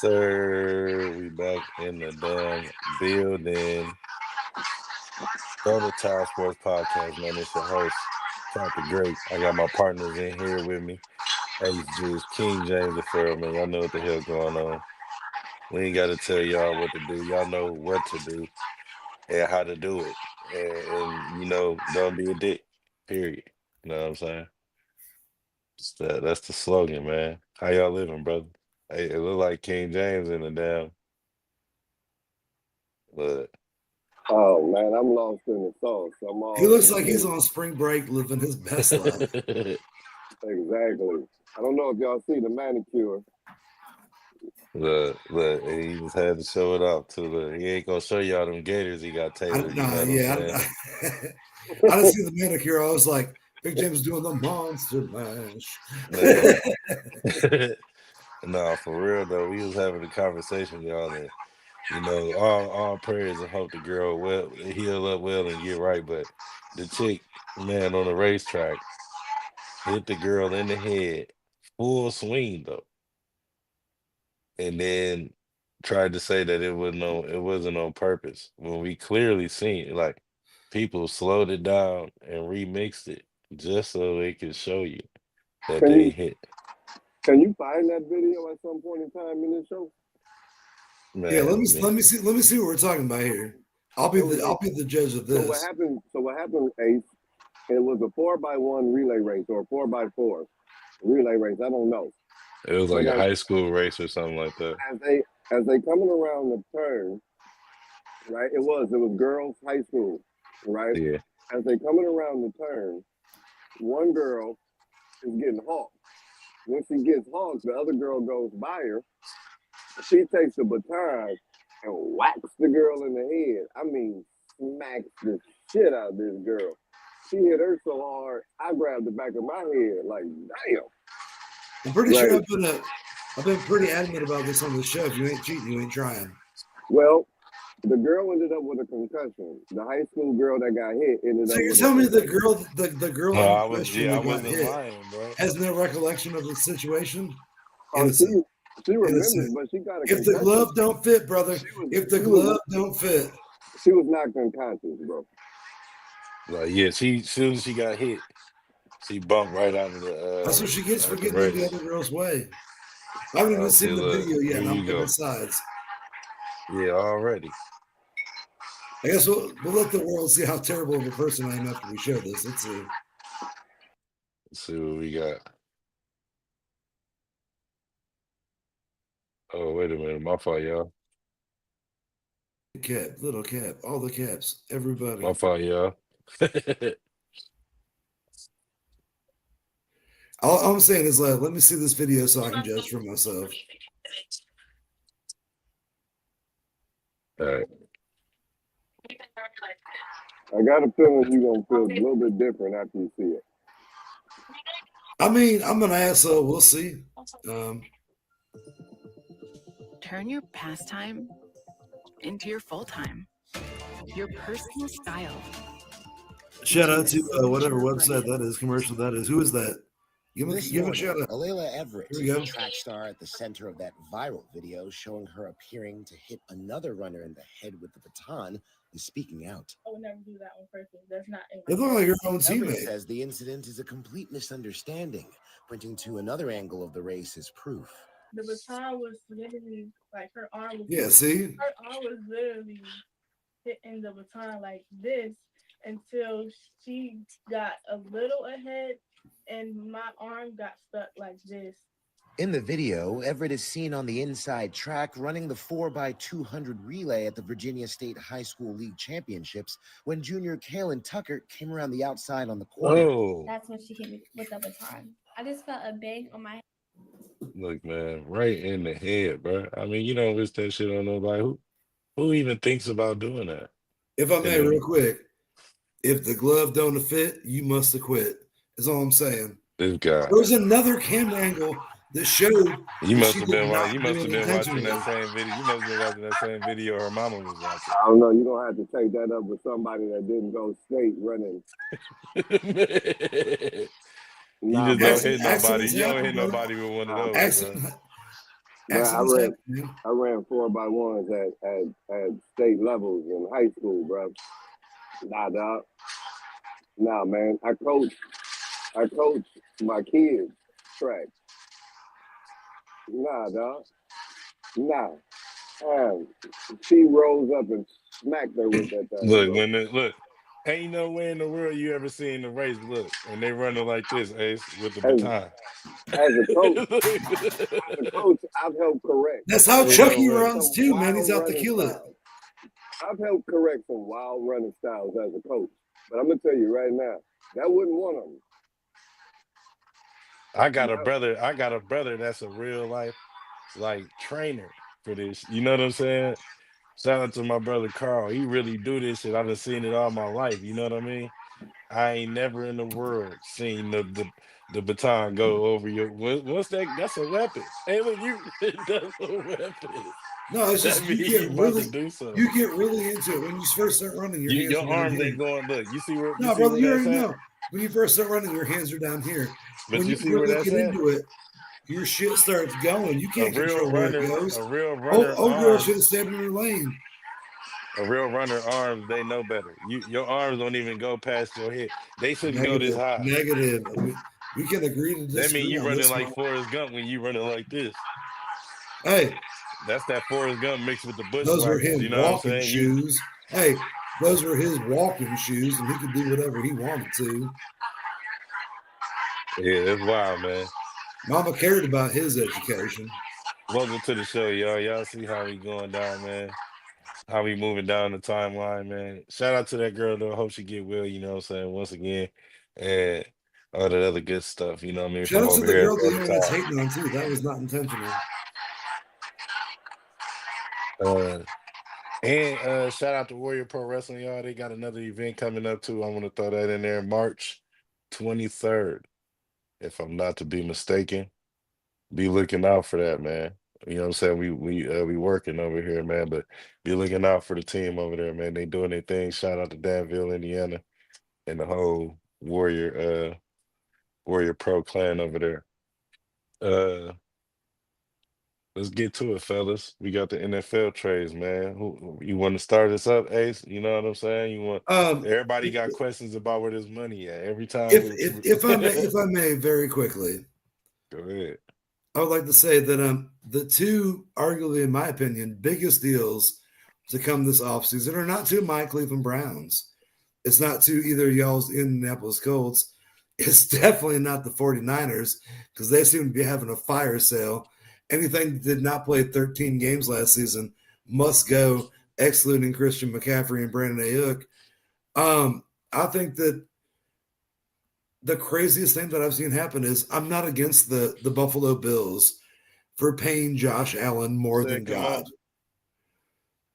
sir. We back in the damn building. Throw the Tile Sports Podcast, man. It's your host, Captain Great. I got my partners in here with me. Ace Juice, King James the Pharaoh, man. Y'all know what the hell going on. We ain't got to tell y'all what to do. Y'all know what to do and how to do it. And don't be a dick. Period. You know what I'm saying? That's the slogan, man. How y'all living, brother? Hey, it look like King James in the damn. But Oh man, I'm lost in the sauce. He looks like he's on spring break, living his best life. Exactly. I don't know if y'all see the manicure. look, he just had to show it off too. Look, he ain't gonna show y'all them gators he got tailored. You know what I'm saying? I didn't see the manicure. I was like, Big James doing the monster mash. No, for real though. We was having a conversation, y'all, and all prayers and hope the girl heal up well and get right. But the chick, man, on the racetrack hit the girl in the head, full swing though, and then tried to say that it wasn't on purpose when we clearly seen it. Like people slowed it down and remixed it just so they could show you that Can they you hit. can you find that video at some point in time in this show? Man, Yeah, let me see what we're talking about here. I'll be the judge of this. So what happened, Ace? It was a 4x1 relay race or a 4x4 relay race. I don't know. It was like But a high school race or something like that. as they coming around the turn, right? It was girls' high school, right? Yeah. As they coming around the turn, one girl is getting hawked. When she gets hawked, the other girl goes by her. She takes the baton and whacks the girl in the head. I mean, smacks the shit out of this girl. She hit her so hard, I grabbed the back of my head like, damn. I'm pretty sure I've been pretty adamant about this on the show. If you ain't cheating, you ain't trying. Well, the girl ended up with a concussion. The high school girl that got hit ended up. So you're telling me the girl No, I that wasn't hit lying, bro. has no recollection of the situation? Oh, she remembers, but she got a concussion. If the glove don't fit, brother, don't fit. She was knocked unconscious, bro. Like, yeah, soon as she got hit, she bumped right out of the. That's what she gets for getting in the other girl's way. I haven't even seen the video yet. I'm picking sides. Yeah, already. I guess we'll let the world see how terrible of a person I am after we show this. Let's see. Let's see what we got. Oh, wait a minute. My fault, y'all. Cap, little cap, all the caps, everybody. My fault, y'all. All I'm saying is, let me see this video so I can judge for myself. All right. I got a feeling you're going to feel a little bit different after you see it. I mean, I'm an asshole. We'll see. Turn your pastime into your full-time. Your personal style. Shout out to whatever website that is, commercial that is. Who is that? Give a shout out. Alayla Everett, the track star at the center of that viral video showing her appearing to hit another runner in the head with the baton, is speaking out. I would never do that on purpose. That's not. It looked like your own Everett teammate. says the incident is a complete misunderstanding, pointing to another angle of the race as proof. The baton was literally like her arm was. Yeah, see? Her arm was literally hitting the baton like this until she got a little ahead and my arm got stuck like this. In the video, Everett is seen on the inside track running the 4x200 relay at the Virginia State High School League Championships when junior Kaylin Tucker came around the outside on the corner. Oh. That's when she hit me with the baton. I just felt a bang on my head. Look, man, right in the head, bro. I mean, you don't wish that shit on nobody. Who even thinks about doing that? If I may, real quick, if the glove don't fit, you must have quit. That's all I'm saying. This guy. There was another camera angle that showed. You must have been watching that same video. You must have been watching that same video her mama was watching. I don't know. You're going to have to take that up with somebody that didn't go straight running. You just don't hit nobody. You don't hit nobody with one of those. Man, Accidents happen, man. I ran 4x1s at state levels in high school, bro. Nah, dog. Nah, man. I coach my kids track. Nah, dog. Nah. Um, she rose up and smacked her with that thing, Look, bro. look, ain't no way in the world you ever seen the race. Look, and they running like this, Ace, with the As baton. as a coach, as a Look. coach, I've helped correct That's how Ain't no Chucky way. runs some too, man. He's wild out to running kill it. styles. I've helped correct some wild running styles as a coach. But I'm gonna tell you right now, that wasn't one of them. I got a That, brother. I got a brother that's a real life like trainer for this. You know what I'm saying? Shout out to my brother Carl. He really do this shit. I done seen it all my life. You know what I mean? I ain't never in the world seen the baton go over your. What's that? That's a weapon. Hey, look, you. That's a weapon. No, it's That just mean you about to do you something. get really into it. When you first start running, your hands Your are down arms here. ain't going. Look, you No, see brother, where you that's already at. know. When you first start running, your hands are down here. But When you you see where really that's get at. into it, your shit starts going. You A can't real control where it runner. goes. A real Oh, runner girl should arms. have stayed in her lane. A real runner arms. They know better. Your arms don't even go past your head. They shouldn't go this Negative, high. negative. We can agree to That mean disagree you on running this like one. Forrest Gump when you running like this. Hey, That's that Forrest Gump mixed with the those are Bushwhackers. his You know what I'm walking saying? You shoes. Hey, those were his walking shoes, and he could do whatever he wanted to. yeah, that's wild, man. Mama cared about his education. Welcome to the show, y'all. Y'all see how we going down, man. How we moving down the timeline, man. Shout out to that girl though. Hope she get well, you know what I'm saying, once again. And all that other good stuff, you know what I mean, Shout from out to over the here at girl the the other internet's time. hating on too. That was not intentional. Uh and shout out to Warrior Pro Wrestling, y'all. They got another event coming up too. I want to throw that in there, March 23rd, if I'm not to be mistaken. Be looking out for that, man. You know what I'm saying? We working over here, man, but be looking out for the team over there, man. They doing their thing. Shout out to Danville, Indiana, and the whole Warrior Pro clan over there. Uh let's get to it, fellas. We got the NFL trades, man. Who you want to start us up, Ace? You know what I'm saying? You want Um, everybody got questions about where this money at. Every time if I may, very quickly, Go ahead. I would like to say that the two, arguably in my opinion, biggest deals to come this offseason are not to my Cleveland Browns. It's not to either y'all's Indianapolis Colts. It's definitely not the 49ers because they seem to be having a fire sale. Anything that did not play 13 games last season must go, excluding Christian McCaffrey and Brandon Ayuk. I think that the craziest thing that I've seen happen is I'm not against the Buffalo Bills for paying Josh Allen more Said than come God. up.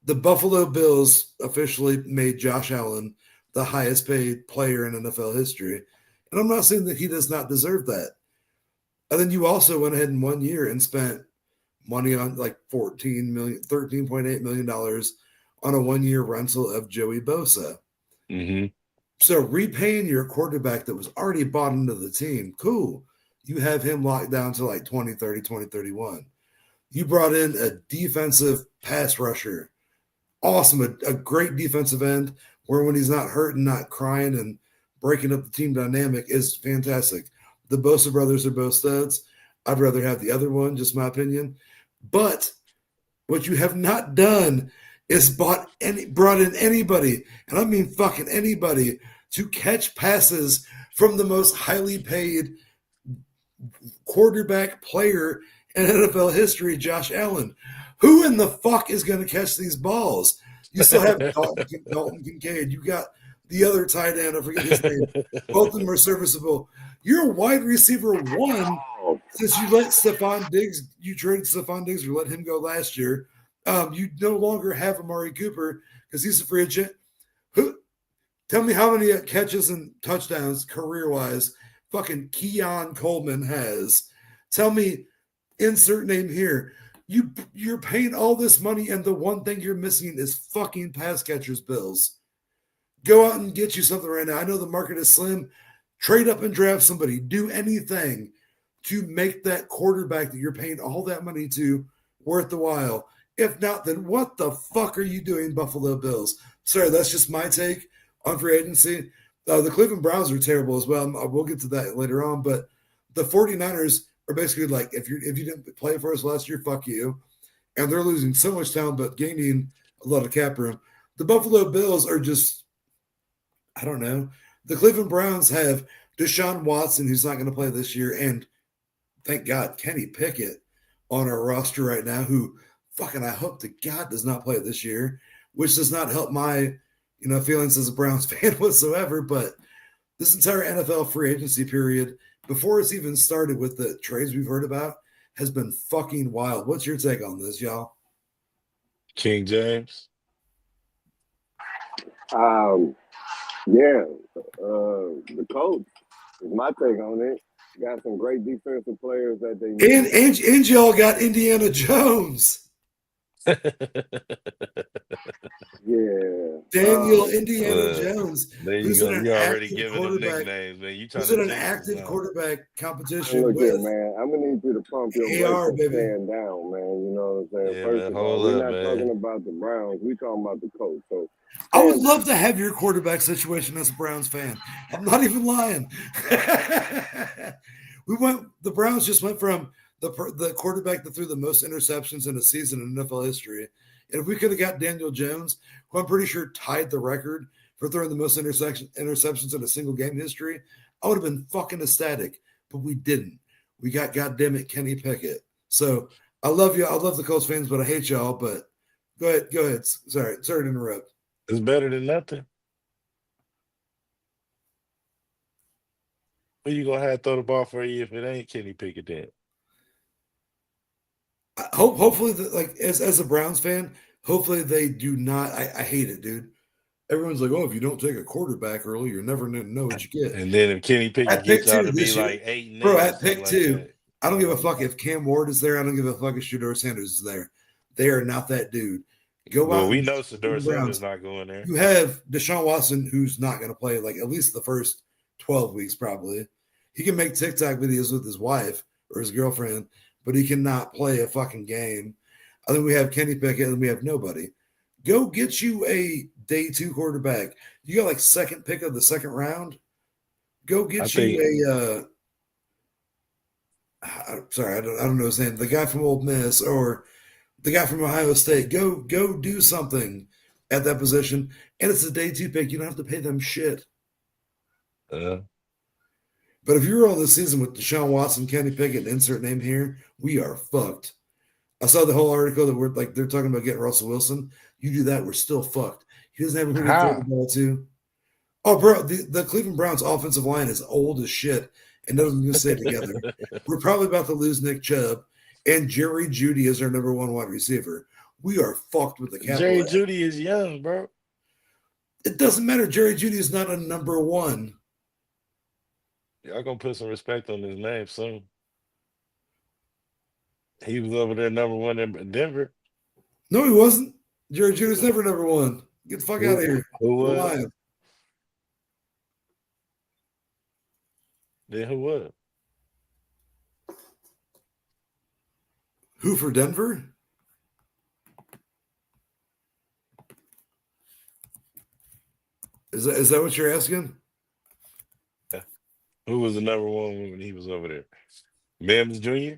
The Buffalo Bills officially made Josh Allen the highest paid player in NFL history. And I'm not saying that he does not deserve that. And then you also went ahead in 1 year and spent money on like $13.8 million on a 1 year rental of Joey Bosa. Mm-hmm. So repaying your quarterback that was already bought into the team, cool. You have him locked down to like 2030, 2031. You brought in a defensive pass rusher. Awesome. A great defensive end where when he's not hurt and not crying and breaking up the team dynamic is fantastic. The Bosa brothers are both studs. I'd rather have the other one, just my opinion. But what you have not done is brought in anybody, and I mean fucking anybody, to catch passes from the most highly paid quarterback player in NFL history, Josh Allen. Who in the fuck is going to catch these balls? You still have Dalton Kincaid. You got the other tight end. I forget his name. Both of them are serviceable. You're a wide receiver one since you let Stephon Diggs, you traded Stephon Diggs or let him go last year. You no longer have Amari Cooper because he's a free agent. Tell me how many catches and touchdowns career-wise fucking Keon Coleman has. Tell me, insert name here. You're paying all this money, and the one thing you're missing is fucking pass catchers bills. Go out and get you something right now. I know the market is slim. Trade up and draft somebody. Do anything to make that quarterback that you're paying all that money to worth the while. If not, then what the fuck are you doing, Buffalo Bills? Sorry, that's just my take on free agency. The Cleveland Browns are terrible as well. We'll get to that later on, but the 49ers are basically like, if you didn't play for us last year, fuck you. And they're losing so much talent, but gaining a lot of cap room. The Buffalo Bills are just, I don't know. The Cleveland Browns have Deshaun Watson, who's not going to play this year, and thank God, Kenny Pickett on our roster right now, who fucking I hope to God does not play this year, which does not help my feelings as a Browns fan whatsoever. But this entire NFL free agency period, before it's even started with the trades we've heard about, has been fucking wild. What's your take on this, y'all? King James. Yeah, the coach is my take on it. Got some great defensive players that they need. And y'all got Indiana Jones. Yeah. Daniel Indiana Jones, There you who's go. in an You already active giving them quarterback, nicknames, man. You trying who's to in an jinx us active now. quarterback Hey, competition look here, with man. I'm gonna need you to pump your brakes AR, and baby. stand down, man. You know what I'm saying? Yeah, First man. of all, Hold we're up, not talking man. about the Browns. We're talking about the coach. So I would stand love to have your quarterback situation as a Browns fan. I'm not even lying. The Browns just went from the quarterback that threw the most interceptions in a season in NFL history. And if we could have got Daniel Jones, who I'm pretty sure tied the record for throwing the most interceptions in a single game history, I would have been fucking ecstatic. But we didn't. We got goddamn it Kenny Pickett. So I love you. I love the Colts fans, but I hate y'all. But go ahead. Sorry to interrupt. It's better than nothing. Who you gonna have to throw the ball for you if it ain't Kenny Pickett then? Hopefully, like as a Browns fan, hopefully they do not. I hate it, dude. Everyone's like, oh, if you don't take a quarterback early, you're never gonna know what you get. And then if Kenny Pickett At pick gets y'all two to be this year, like 8-8 bro. or At something pick like two, that. I don't give a fuck if Cam Ward is there. I don't give a fuck if Shador Sanders is there. They are not that dude. Go Well, out we and know beat the Sador Cleveland Sanders Browns. not going there. You have Deshaun Watson, who's not going to play like at least the first 12 weeks, probably. He can make TikTok videos with his wife or his girlfriend, but he cannot play a fucking game. I think we have Kenny Pickett and we have nobody. Go get you a day two quarterback. You got like second pick of the second round. Go I get think you sorry, I don't know his name. The guy from Old Miss or the guy from Ohio State. Go do something at that position. And it's a day two pick. You don't have to pay them shit. But if you're on the season with Deshaun Watson, Kenny Pickett, insert name here, we are fucked. I saw the whole article that we're like they're talking about getting Russell Wilson. You do that, we're still fucked. He doesn't have who to throw the how? ball to. Oh, bro, the Cleveland Browns offensive line is old as shit and doesn't even stay together. We're probably about to lose Nick Chubb, and Jerry Judy is our number one wide receiver. We are fucked with the capital. Jerry Judy is young, bro. It doesn't matter. Jerry Judy is not a number one. Y'all gonna put some respect on his name soon. He was over there number one in Denver. No, he wasn't. Jerry Judy's never number one. Get the fuck out of here. Who You're was? lying. Then who was? Who for Denver? Is that what you're asking? Yeah. Who was the number one when he was over there? Mims Jr.?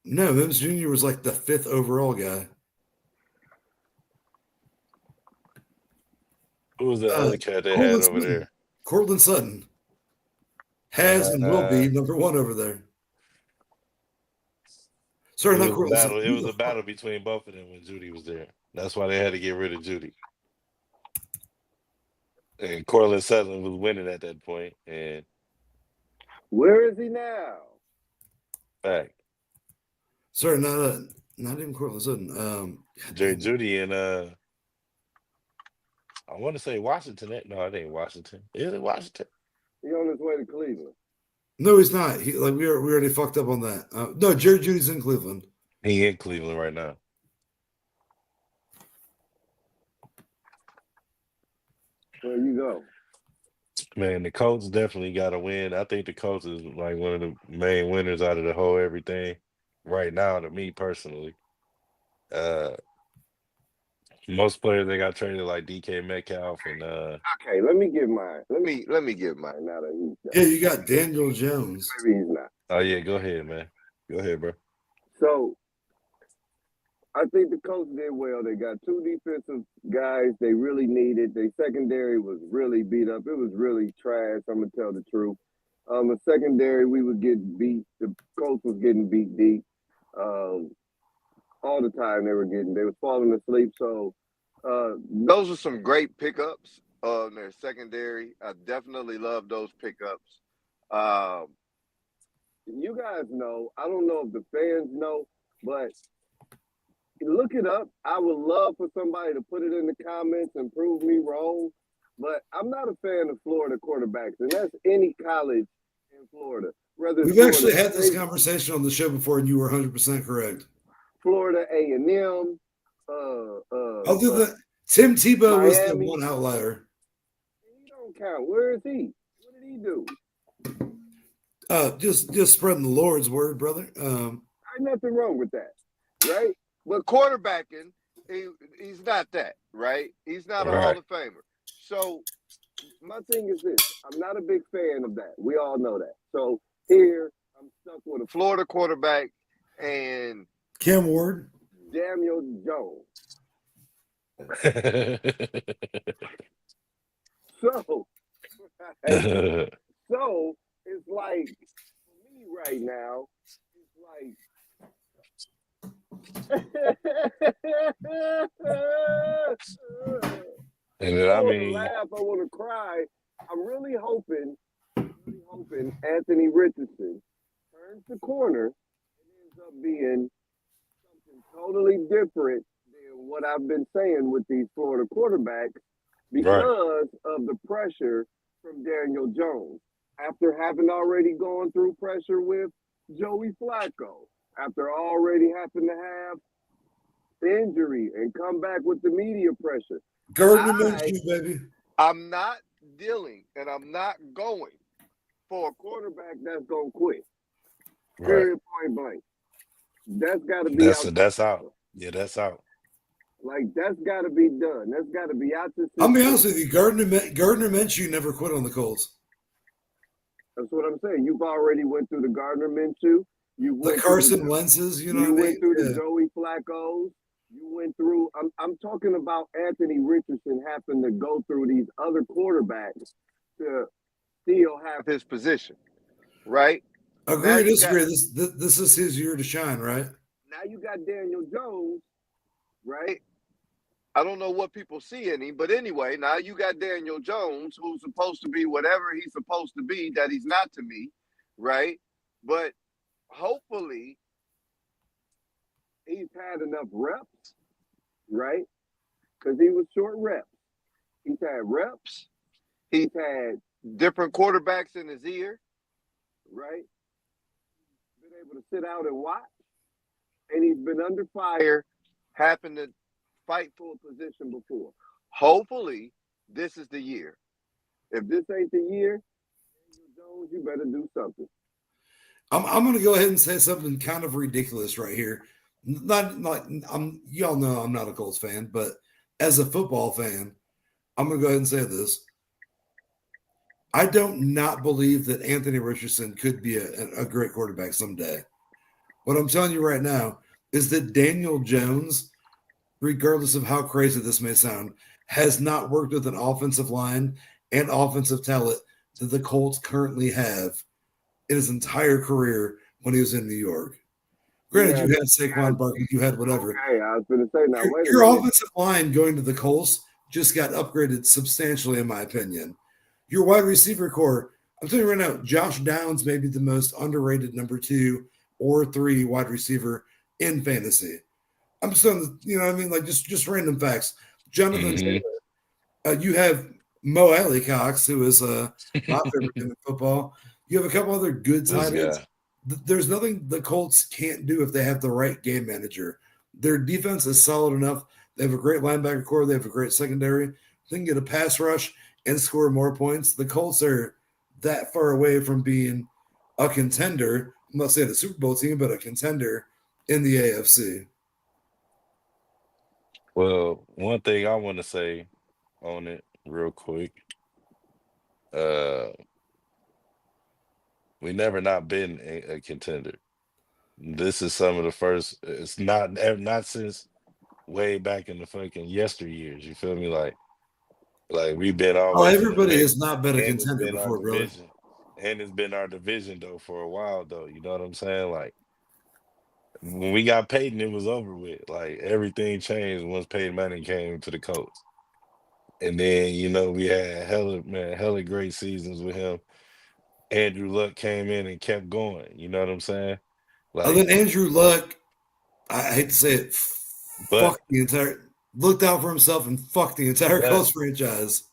No, Mims Jr. was like the fifth overall guy. Who was the other cat they had Cortland over Sutton. there? Cortland Sutton has and will be number one over there. Sorry, not Cortland Sutton. It was a battle between both of them when Judy was there. That's why they had to get rid of Judy. And Cortland Sutton was winning at that point. And where is he now? fact. Sorry, not even Cortland Sutton. Jerry Judy and I want to say Washington. No, it ain't Washington. Is it Washington? He on his way to Cleveland. No, he's not. We already fucked up on that. No, Jerry Judy's in Cleveland. He in Cleveland right now. Where you go? Man, the Colts definitely got to win. I think the Colts is like one of the main winners out of the whole everything. right now to me personally. Uh, most players they got traded like DK Metcalf and Okay, let me get mine. Let me get mine now that he's Yeah, done. you got Daniel Jones. Maybe he's not. oh yeah, go ahead, man. Go ahead, bro. So I think the coach did well. They got two defensive guys they really needed. Their secondary was really beat up. It was really trash. I'm gonna tell the truth. The secondary we would get beat. The coach was getting beat deep. Um, all the time they was falling asleep. So those are some great pickups on their secondary. I definitely love those pickups. Um, you guys know, I don't know if the fans know, but look it up. I would love for somebody to put it in the comments and prove me wrong. But I'm not a fan of Florida quarterbacks, and that's any college in Florida. Whether it's We've actually Florida had this State, conversation on the show before, and you were 100% correct. Florida A&M, Other than Tim Tebow was the Miami. one outlier. He don't count. Where is he? What did he do? Just spreading the Lord's word, brother. Ain't nothing wrong with that, right? But quarterbacking, he's not that, right? He's not a Hall Right. of Famer. So my thing is this: I'm not a big fan of that. We all know that. So here I'm stuck with a Florida quarterback and Cam Ward. Daniel Jones. So, so it's like for me right now, it's like and then I I want to mean, laugh. I want to cry. I'm really hoping Anthony Richardson turns the corner and ends up being something totally different than what I've been saying with these Florida quarterbacks right, because of the pressure from Daniel Jones. After having already gone through pressure with Joey Flacco, after already having to have injury and come back with the media pressure. Gardner Minshew, baby. I'm not dealing and I'm not going for a quarterback that's going to quit. right. Period, point blank. That's got to be out. That's out. Yeah, that's out. Like, that's got to be done. That's got to be out the I'll be system. honest with you. Gardner Minshew never quit on the Colts. That's what I'm saying. You've already went through the Gardner Minshew. You The went Carson through Wentz's, you know you what I went mean? through Yeah. the Joey Flacco's. You went through. I'm talking about Anthony Richardson having to go through these other quarterbacks to still have his position, right? Agree or disagree? This is his year to shine, right? Now you got Daniel Jones, right? I don't know what people see in him, but anyway, now you got Daniel Jones, who's supposed to be whatever he's supposed to be, that he's not to me, right? But hopefully he's had enough reps, right? Because he was short reps. He's had reps. He's had different quarterbacks in his ear, right? Been able to sit out and watch. And he's been under fire, having to fight for a position before. Hopefully, this is the year. If this ain't the year, Daniel Jones, you better do something. I'm going to go ahead and say something kind of ridiculous right here. Not y'all know I'm not a Colts fan, but as a football fan, I'm going to go ahead and say this. I don't not believe that Anthony Richardson could be a great quarterback someday. What I'm telling you right now is that Daniel Jones, regardless of how crazy this may sound, has not worked with an offensive line and offensive talent that the Colts currently have in his entire career when he was in New York. Granted, you had Saquon Barkley, you had whatever. Okay, I was going to say now. Wait Your a minute. offensive line going to the Colts just got upgraded substantially, in my opinion. Your wide receiver core, I'm telling you right now, Josh Downs may be the most underrated number 2 or 3 wide receiver in fantasy. I'm just saying, you know what I mean? Like just random facts. Jonathan Taylor. You have Mo Alley Cox, who is my favorite in football. You have a couple other good tight ends. There's nothing the Colts can't do if they have the right game manager. Their defense is solid enough. They have a great linebacker core. They have a great secondary. They can get a pass rush and score more points. The Colts are that far away from being a contender. I'm not saying a Super Bowl team, but a contender in the AFC. Well, one thing I want to say on it real quick, uh, we never not been a contender. This is some of the first. It's not since way back in the fucking yesteryears. You feel me? Like we've been Oh, always in the everybody mix, has not been a and it's contender been our before, brother. division, and it's been our division though for a while though. You know what I'm saying? Like when we got Peyton, it was over with. Like everything changed once Peyton Manning came to the Colts, and then we had hella great seasons with him. Andrew Luck came in and kept going. You know what I'm saying? Other Like, than Andrew Luck, I hate to say it, but looked out for himself and fucked the entire but Colts franchise.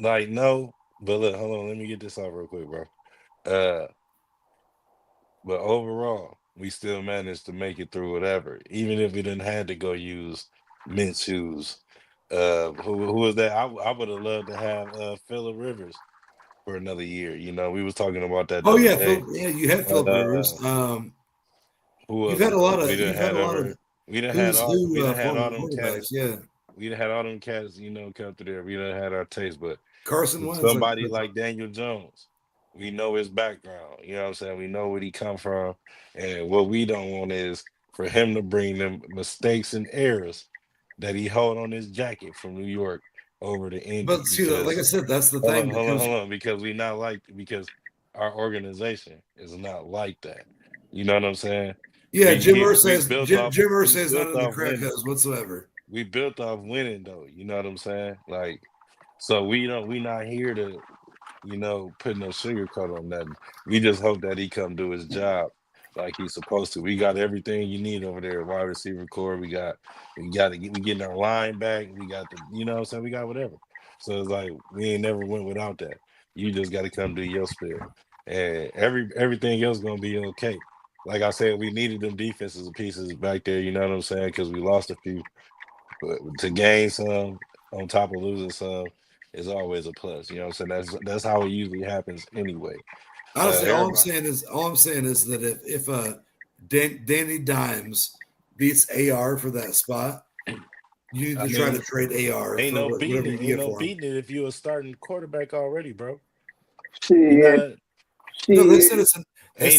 like no, but look, hold on, let me get this out real quick, bro. Uh, but overall, we still managed to make it through whatever, even if we didn't had to go use Minshew's. Who was that? I would have loved to have Phillip Rivers for another year. We was talking about that the Oh other yeah, day. Yeah, you had Philip Rivers. Uh, who else? We didn't You've had had a lot of over. We didn't had who's all. We who didn't had all former them quarterbacks. cats. Yeah, We done had all them cats, come through there. We done had our taste, but Carson Wentz. somebody like Daniel Jones, we know his background. You know what I'm saying? We know where he come from, and what we don't want is for him to bring them mistakes and errors that he hold on his jacket from New York over to Indy. But see, like I Because said, that's the thing because because we not like because our organization is not like that. You know what I'm saying? yeah, Jim Irsay's Jim We Irsay's not built in the off crack winning. house whatsoever. We built off winning though. You know what I'm saying? Like, so we not here to put no sugarcoat on nothing. We just hope that he come do his job like he's supposed to. We got everything you need over there. Wide receiver core. We getting our line back. We got what I'm saying? We got whatever. So it's like we ain't never went without that. You just got to come do your spill, and everything else gonna be okay. Like I said, we needed them defenses and pieces back there. You know what I'm saying? Because we lost a few, but to gain some on top of losing some is always a plus. You know what I'm saying? That's how it usually happens anyway. Honestly, Everybody. all I'm saying is that if Danny Dimes beats AR for that spot, you need I to try to mean, trade AR for whatever you can Ain't get no for him. beating it if you a starting quarterback already, bro. You Shit, not No, shit. they ain't said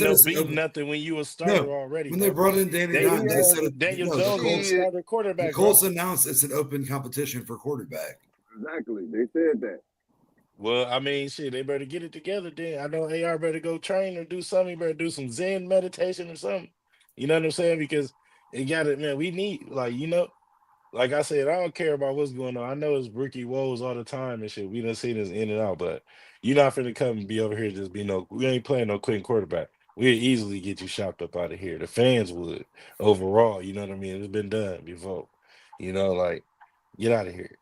no it's an beating open. nothing when you a starter No, already, when they bro. brought in Danny Daniel Dimes, they Yeah, said Jones, Daniel no. Jones is a shit. starter The quarterback, bro. Colts announced it's an open competition for quarterback. Exactly. They said that. Well, I mean, shit, they better get it together then. I know AR better go train or do something. He better do some Zen meditation or something. You know what I'm saying? Because it got it, man. We need, like I said, I don't care about what's going on. I know it's rookie woes all the time and shit. We done seen this in and out, but you're not finna come and be over here just be no. We ain't playing no quitting quarterback. We'd easily get you shopped up out of here. The fans would overall. You know what I mean? It's been done before. Like get out of here.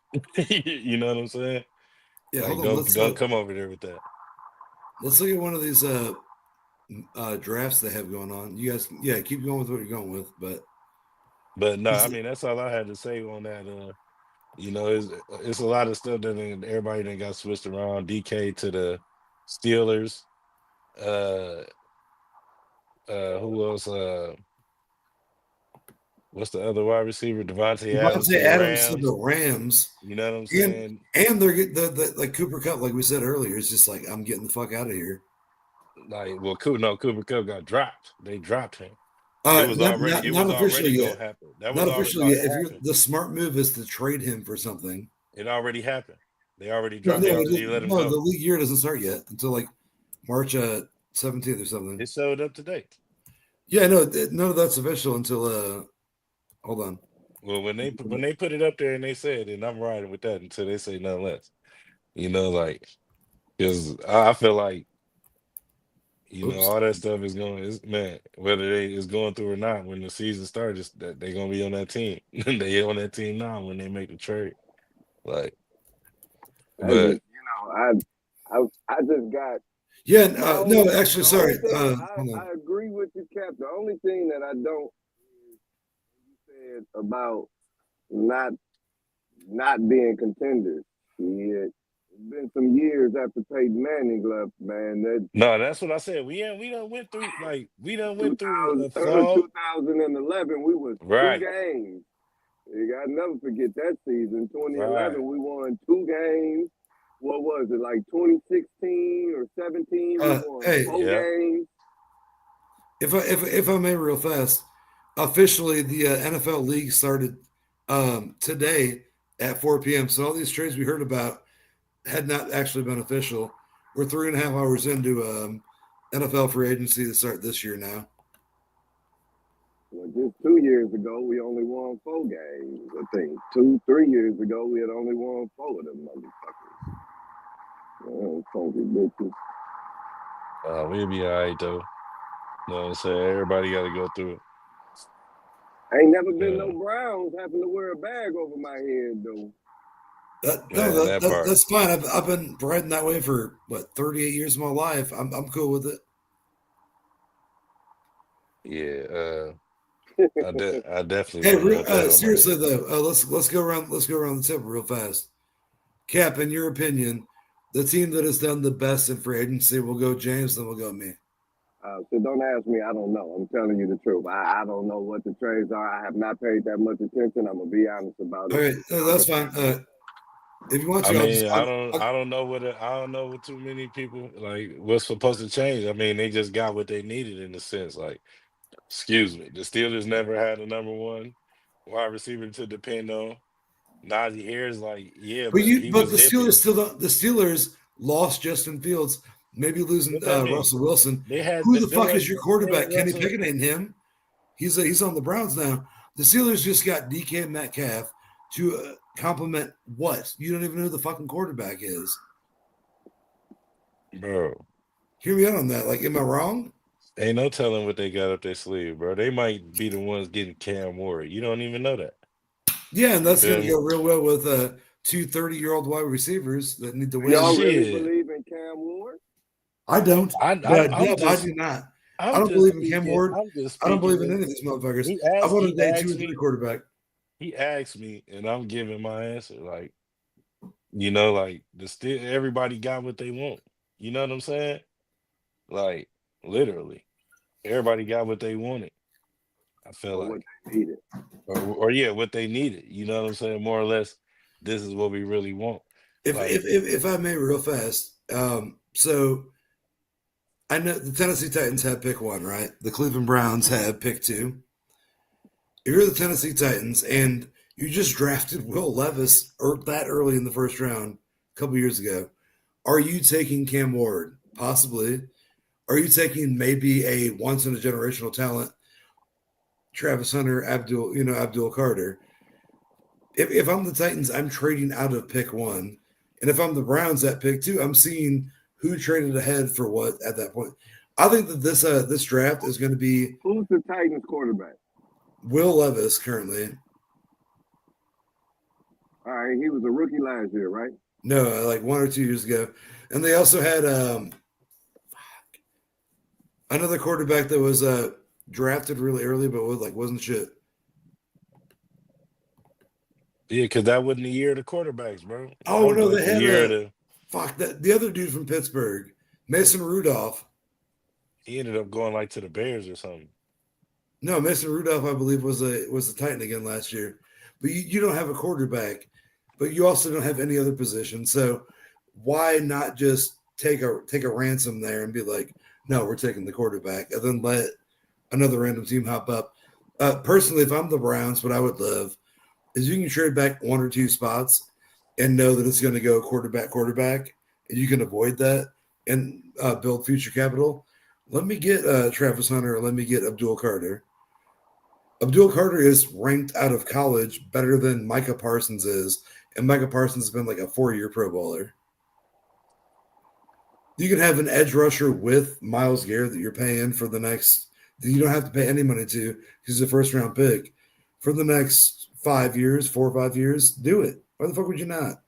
You know what I'm saying? Yeah, Like hold on. don't come over there with that. Let's look at one of these drafts they have going on. You guys, yeah, keep going with what you're going with, but But no, I this, mean that's all I had to say on that. It's a lot of stuff that everybody that got switched around. DK to the Steelers. Uh, who else? What's the other wide receiver? Devontae Adams to Devontae the Adams to Rams. the Rams, You know what I'm and saying? they're getting the like Cooper Cup, like we said earlier, is just like I'm getting the fuck out of here. Like, well, Cooper Cup got dropped. They dropped him. It was already. It Not was officially already yet. gonna happen. That Not was already. officially No, yet. it If you're happened. the smart move is to trade him for something. It already happened. They already No, dropped. no, They already let him no. The go. league year doesn't start yet until like March 17th or something. It showed up today. Yeah, no, none of that's official until hold on. Well, when they put it up there and they said, and I'm riding with that until they say nothing less. Like because I feel like Oops. all that stuff is going is man, whether they is going through or not, when the season starts, that they're gonna be on that team. They on that team now when they make the trade. Like, I just, but I just got Yeah, my no, only. actually, The only sorry. thing Hold on. I agree with you, Cap. The only thing that I don't is you said about not being contenders. Yeah, It's been some years after Peyton Manning left, man. That No, that's what I said. We done went through we done went through 2000, a fall. 2011, we was two Right, games. You got to never forget that season. 2011, right. we won two games. What was it, like 2016 or 17? We won Hey, four Yep. games. if I may, real fast, officially the NFL league started today at 4 p.m. So all these trades we heard about had not actually been official. We're 3.5 hours into NFL free agency to start this year now. Well, just 2 years ago, we only won four games. I think 3 years ago, we had only won four of them motherfuckers. Funky bitches. We'll be all right though. You know what I'm saying? Everybody got to go through it. Ain't never been no Yeah, Browns having to wear a bag over my head, though. man, that part. That's fine. I've been riding that way for 38 years of my life. I'm cool with it. Yeah, I definitely Hey, wouldn't want that on my seriously head. though, let's go around. Let's go around the table real fast. Cap, in your opinion, the team that has done the best in free agency will go James, then we'll go me. So don't ask me. I don't know. I'm telling you the truth. I don't know what the trades are. I have not paid that much attention. I'm gonna be honest about All it. right, that's fine. If you want I to, mean, I'll I don't know I don't know what too many people like what's supposed to change. I mean, they just got what they needed in a sense. Like, excuse me, the Steelers never had a number one wide receiver to depend on. Najee Harris, like, yeah, but he but was the Steelers dipping. still don't, the Steelers lost Justin Fields, maybe losing What that mean? Russell Wilson. They had Who the them fuck like is your they had quarterback? Kenny Russell. Pickett ain't him. He's on the Browns now. The Steelers just got DK Metcalf to complement what? You don't even know who the fucking quarterback is. Bro, Hear me out on that. Like, am I wrong? ain't no telling what they got up their sleeve, bro. They might be the ones getting Cam Ward. You don't even know that. Yeah, and You that's going feel to me? go real well with two 30-year-old wide receivers that need to Do y'all win. really Shit. believe in Cam Ward? I don't, but I'm I just do not. I I'm don't just believe in Cam speaking. Ward. I'm just I don't believe speaking. in any of these motherfuckers. He I asked. want a He day 2 asked or 3 me. quarterback. He asked me, and I'm giving my answer. Like, like the still everybody got what they want. You know what I'm saying? Like, literally, everybody got what they wanted. I feel Or what like, they needed? or yeah, what they needed. You know what I'm saying? More or less, this is what we really want. Like, If I may, real fast. So I know the Tennessee Titans have pick 1, right? The Cleveland Browns have pick 2. If you're the Tennessee Titans and you just drafted Will Levis or that early in the first round a couple years ago, are you taking Cam Ward? Possibly. Are you taking maybe a once in a generational talent, Travis Hunter, Abdul Carter? If I'm the Titans, I'm trading out of pick 1. And if I'm the Browns at pick 2, I'm seeing who traded ahead for what at that point. I think that this draft is going to be Who's the Titans quarterback? Will Levis currently. All right, he was a rookie last year, right? No, like 1 or 2 years ago. And they also had another quarterback that was drafted really early, but wasn't shit. yeah, because that wasn't the year of the quarterbacks, bro. That Oh was no, like they the had year of a the. fuck that the other dude from Pittsburgh, Mason Rudolph. He ended up going like to the Bears or something. No, Mason Rudolph, I believe, was a Titan again last year. But you don't have a quarterback, but you also don't have any other position. So why not just take a ransom there and be like, no, we're taking the quarterback, and then let another random team hop up. Personally, if I'm the Browns, what I would love is you can trade back 1 or 2 spots and know that it's going to go quarterback, and you can avoid that and build future capital. Let me get Travis Hunter, or let me get Abdul Carter. Abdul Carter is ranked out of college better than Micah Parsons is, and Micah Parsons has been like a 4-year Pro Bowler. You can have an edge rusher with Myles Garrett that you're paying for the next. That you don't have to pay any money to because he's a first round pick for the next 5 years, 4 or 5 years. Do it. Why the fuck would you not?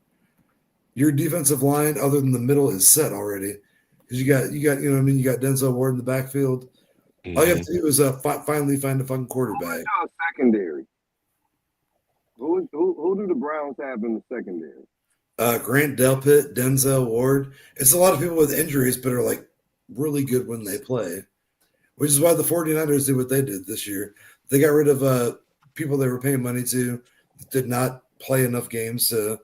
Your defensive line, other than the middle, is set already because you know what I mean. You got Denzel Ward in the backfield. All you have Hmm. to do is finally find a fucking quarterback. Y'all secondary. Who do the Browns have in the secondary? Grant Delpit, Denzel Ward. It's a lot of people with injuries, but are like really good when they play, which is why the 49ers did what they did this year. They got rid of people they were paying money to, did not play enough games to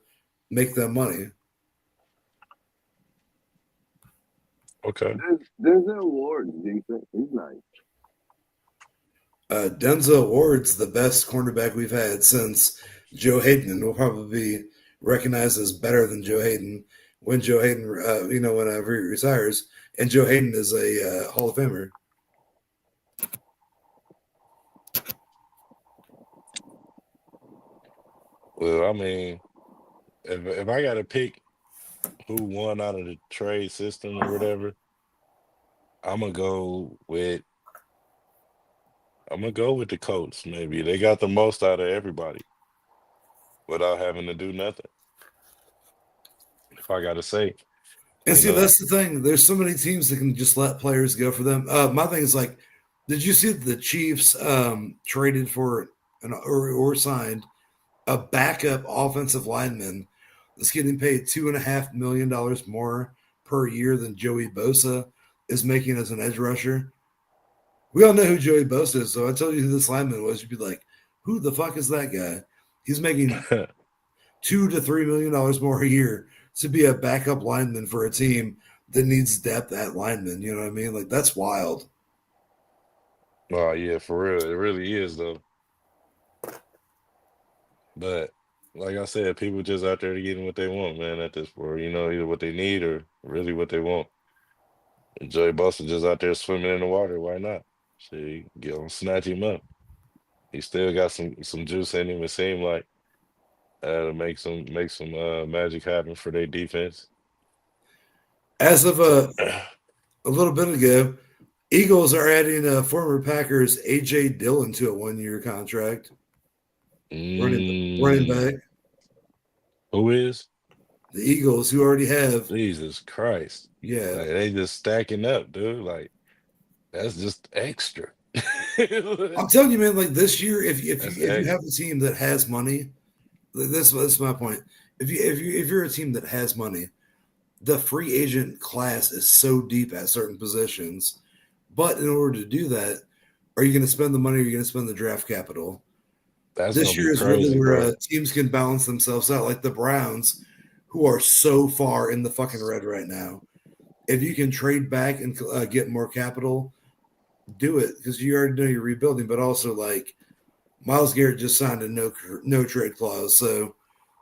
make them money. Okay. Denzel Ward's decent. He's nice. Denzel Ward's the best cornerback we've had since Joe Hayden, and will probably be recognized as better than Joe Hayden when Joe Hayden, whenever he retires. And Joe Hayden is a Hall of Famer. Well, I mean, if I got to pick who won out of the trade system or whatever, I'm gonna go with the Colts. Maybe they got the most out of everybody without having to do nothing. If I got to say, And you see, know, that's the thing. There's so many teams that can just let players go for them. My thing is like, did you see that the Chiefs traded for or signed a backup offensive lineman that's getting paid $2.5 million more per year than Joey Bosa is making as an edge rusher? We all know who Joey Bosa is, so I tell you who this lineman was, you'd be like, who the fuck is that guy? He's making $2 to $3 million more a year to be a backup lineman for a team that needs depth at lineman. You know what I mean? Like that's wild. oh yeah, for real, it really is though. But like I said, people just out there getting what they want, man. At this point, either what they need or really what they want. And Joey Bosa just out there swimming in the water. Why not? See, get on, snatch him up. He still got some juice in him. It seemed like to make some magic happen for their defense. As of a little bit ago, Eagles are adding former Packers AJ Dillon to a 1 year contract. Running mm, back. who is? The Eagles, who already have, Jesus Christ! yeah. Like they just stacking up, dude. Like that's just extra. I'm telling you, man. Like this year, That's if you have extra. a team that has money, this is my point. If you're a team that has money, the free agent class is so deep at certain positions. But in order to do that, are you going to spend the money? Or are you going to spend the draft capital? That's gonna This be year is really crazy, where bro. teams can balance themselves out, like the Browns, who are so far in the fucking red right now. If you can trade back and get more capital, do it because you already know you're rebuilding. But also, like Miles Garrett just signed a no trade clause, so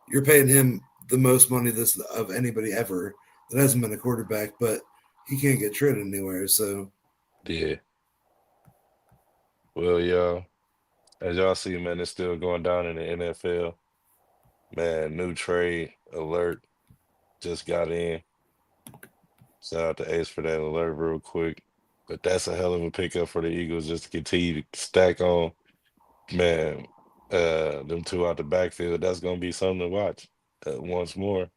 you're paying him the most money this of anybody ever that hasn't been a quarterback, but he can't get traded anywhere. So Yeah. Well, yeah. As y'all see, man, it's still going down in the NFL. Man, new trade alert just got in. Shout out to Ace for that alert real quick. But that's a hell of a pickup for the Eagles just to continue to stack on. Man, them two out the backfield, that's gonna be something to watch once more.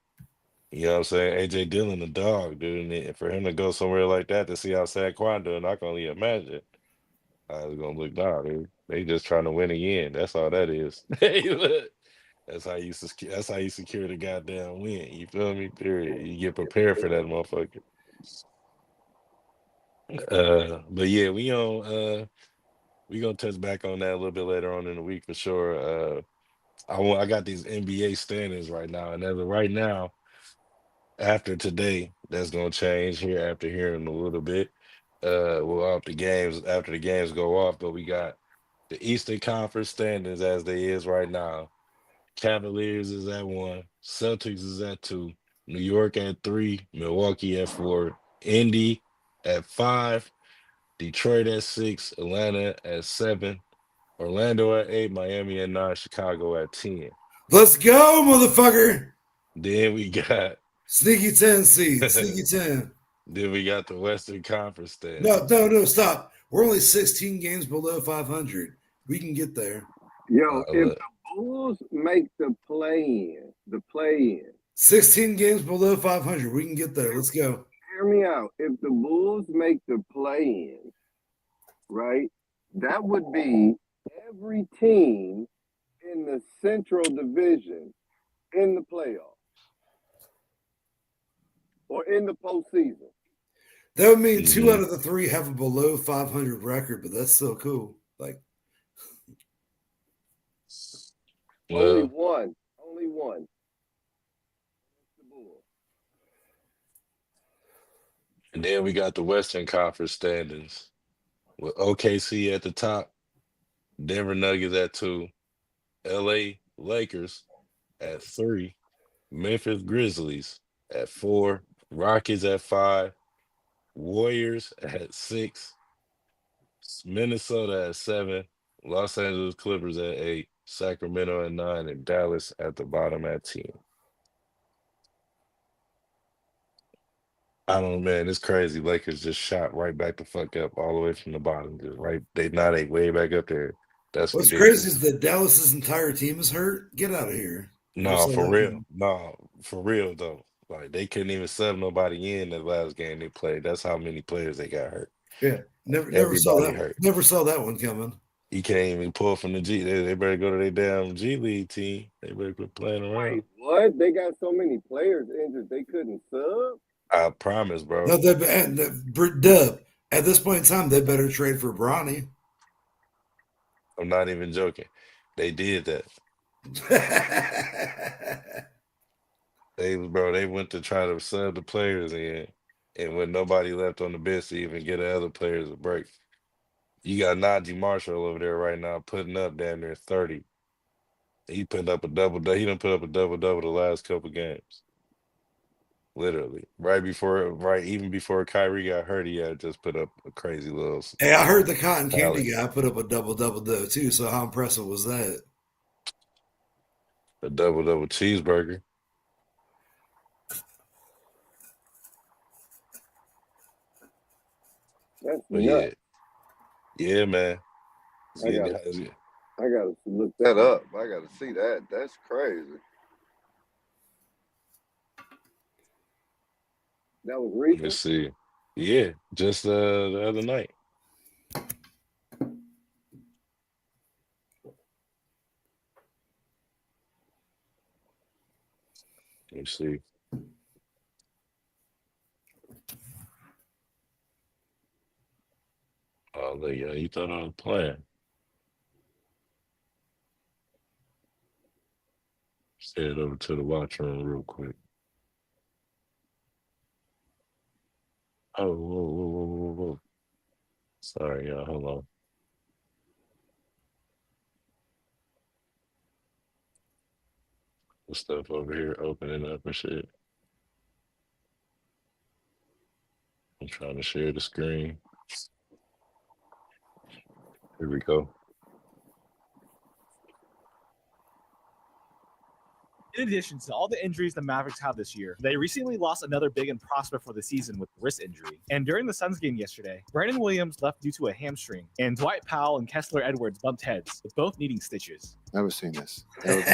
You know what I'm saying? AJ Dillon, the dog, dude. And for him to go somewhere like that to see how Saquon doing, I can only imagine how it's gonna look now, dude. They just trying to win again. That's all that is. Hey, look. That's how you secure the goddamn win. You feel me? Period. You get prepared for that motherfucker. But yeah, we gonna touch back on that a little bit later on in the week for sure. I got these NBA standings right now, and as of right now, after today, that's gonna change here after hearing a little bit. Well, after the games go off, but we got the Eastern Conference standings as they is right now. Cavaliers is at 1, Celtics is at 2, New York at 3, Milwaukee at 4, Indy at 5, Detroit at 6, Atlanta at 7, Orlando at 8, Miami at 9, Chicago at 10. let's go, motherfucker! Then we got Sneaky 10 seed, sneaky then 10. we got the Western Conference No, standings. no, no, stop. We're only 16 games below 500. We can get there. Yo, if Look, the Bulls make the play in, 16 games below 500. We can get there. Let's go. hear me out. If the Bulls make the play in, right, that would be every team in the Central Division in the playoffs. or in the postseason. That would mean 2 out Mhm. of the 3 have a below 500 record, but that's still cool. Like, Only Well, one. Only one. The Bulls. and then we got the Western Conference standings with OKC at the top, Denver Nuggets at 2, LA Lakers at 3, Memphis Grizzlies at 4, Rockets at 5, Warriors at 6, Minnesota at 7, Los Angeles Clippers at 8, Sacramento at 9, and Dallas at the bottom at 10. I don't know, man. It's crazy. Lakers just shot right back the fuck up all the way from the bottom. Just right. They way back up there. That's what's crazy is ridiculous. that Dallas's entire team is hurt. Get out of here. Never No, saw for that real. coming. No, for real though. Like they couldn't even sub nobody in the last game they played. That's how many players they got hurt. Yeah, Like never saw everybody that. hurt. Never saw that one coming. You can't even pull from the G. They better go to their damn G League team. They better quit playing around. Wait, what? They got so many players injured they couldn't sub? I promise, No, bro. Dub. At this point in time, they better trade for Bronny. I'm not even joking. They did that. They went to try to sub the players in, and when nobody left on the bench to even get the other players a break. You got Najee Marshall over there right now putting up damn near 30. He put up a double. He done put up a double the last couple games. Literally, right even before Kyrie got hurt, he had just put up a crazy little Hey, I heard the cotton tally, candy guy put up a double though too. So how impressive was that? a double cheeseburger. That's But nuts. yeah, man. It's I getting, gotta I gotta look that up. I gotta see that. That's crazy. That was let me recent. see. Yeah, just the other night. Let me see. Oh, look, yeah, you thought I was playing. Say it over to the watch room real quick. Oh, whoa. Sorry, y'all. Hold on. The stuff over here opening up and shit. I'm trying to share the screen. Here we go. In addition to all the injuries the Mavericks have this year, they recently lost another big and prospect for the season with wrist injury. And during the Suns game yesterday, Brandon Williams left due to a hamstring, and Dwight Powell and Kessler Edwards bumped heads, with both needing stitches. Never seen this. Take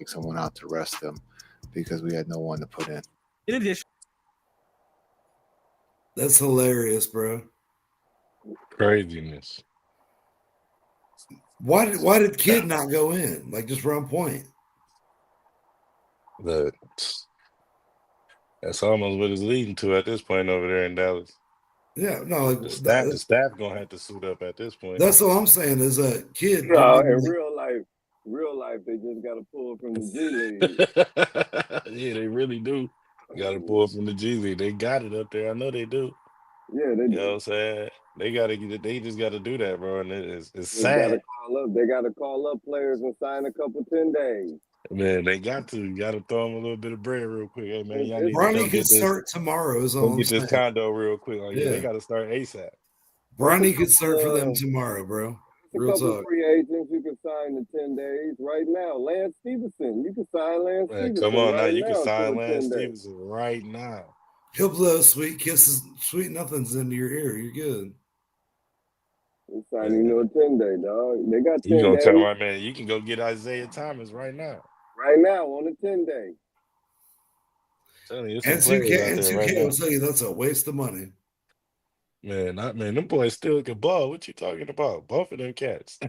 someone out to rest them because we had no one to put in. In addition, That's hilarious, bro. Craziness. Why did Kid not go in? Like just run point. Look, that's almost what it's leading to at this point over there in Dallas. Yeah, no, like The staff gonna have to suit up at this point. that's all I'm saying is a Kid. No, in real life, they just gotta pull from the G League. Yeah, they really do. Got to pull from the G League. They got it up there. I know they do. Yeah, they You do. know what I'm saying? They just got to do that, bro. And it's They sad. gotta call up players and sign a couple 10 days. Man, they got to. You got to throw them a little bit of bread real quick. Hey, man, y'all need to Bronny come could get this. start tomorrow. Is Go all I'm get this saying. condo real quick. Like, yeah, they Yeah. got to start ASAP. Bronny could start for them tomorrow, bro. There's a Real couple talk. free agents you can sign in 10 days right now. Lance Stevenson, you can sign Lance Man, Stevenson come on now. right You can now sign to a Lance 10 days. Stevenson right now. He'll blow sweet kisses, sweet nothings into your ear. You're good. He's signing you a 10-day, dog. They got You 10 gonna tell days my man you can go get Isaiah Thomas right now. right now on a 10-day. Telling you, And some players 2K out and there 2K right will now. tell you that's a waste of money. Man, them boys still can ball. What you talking about? Both of them cats.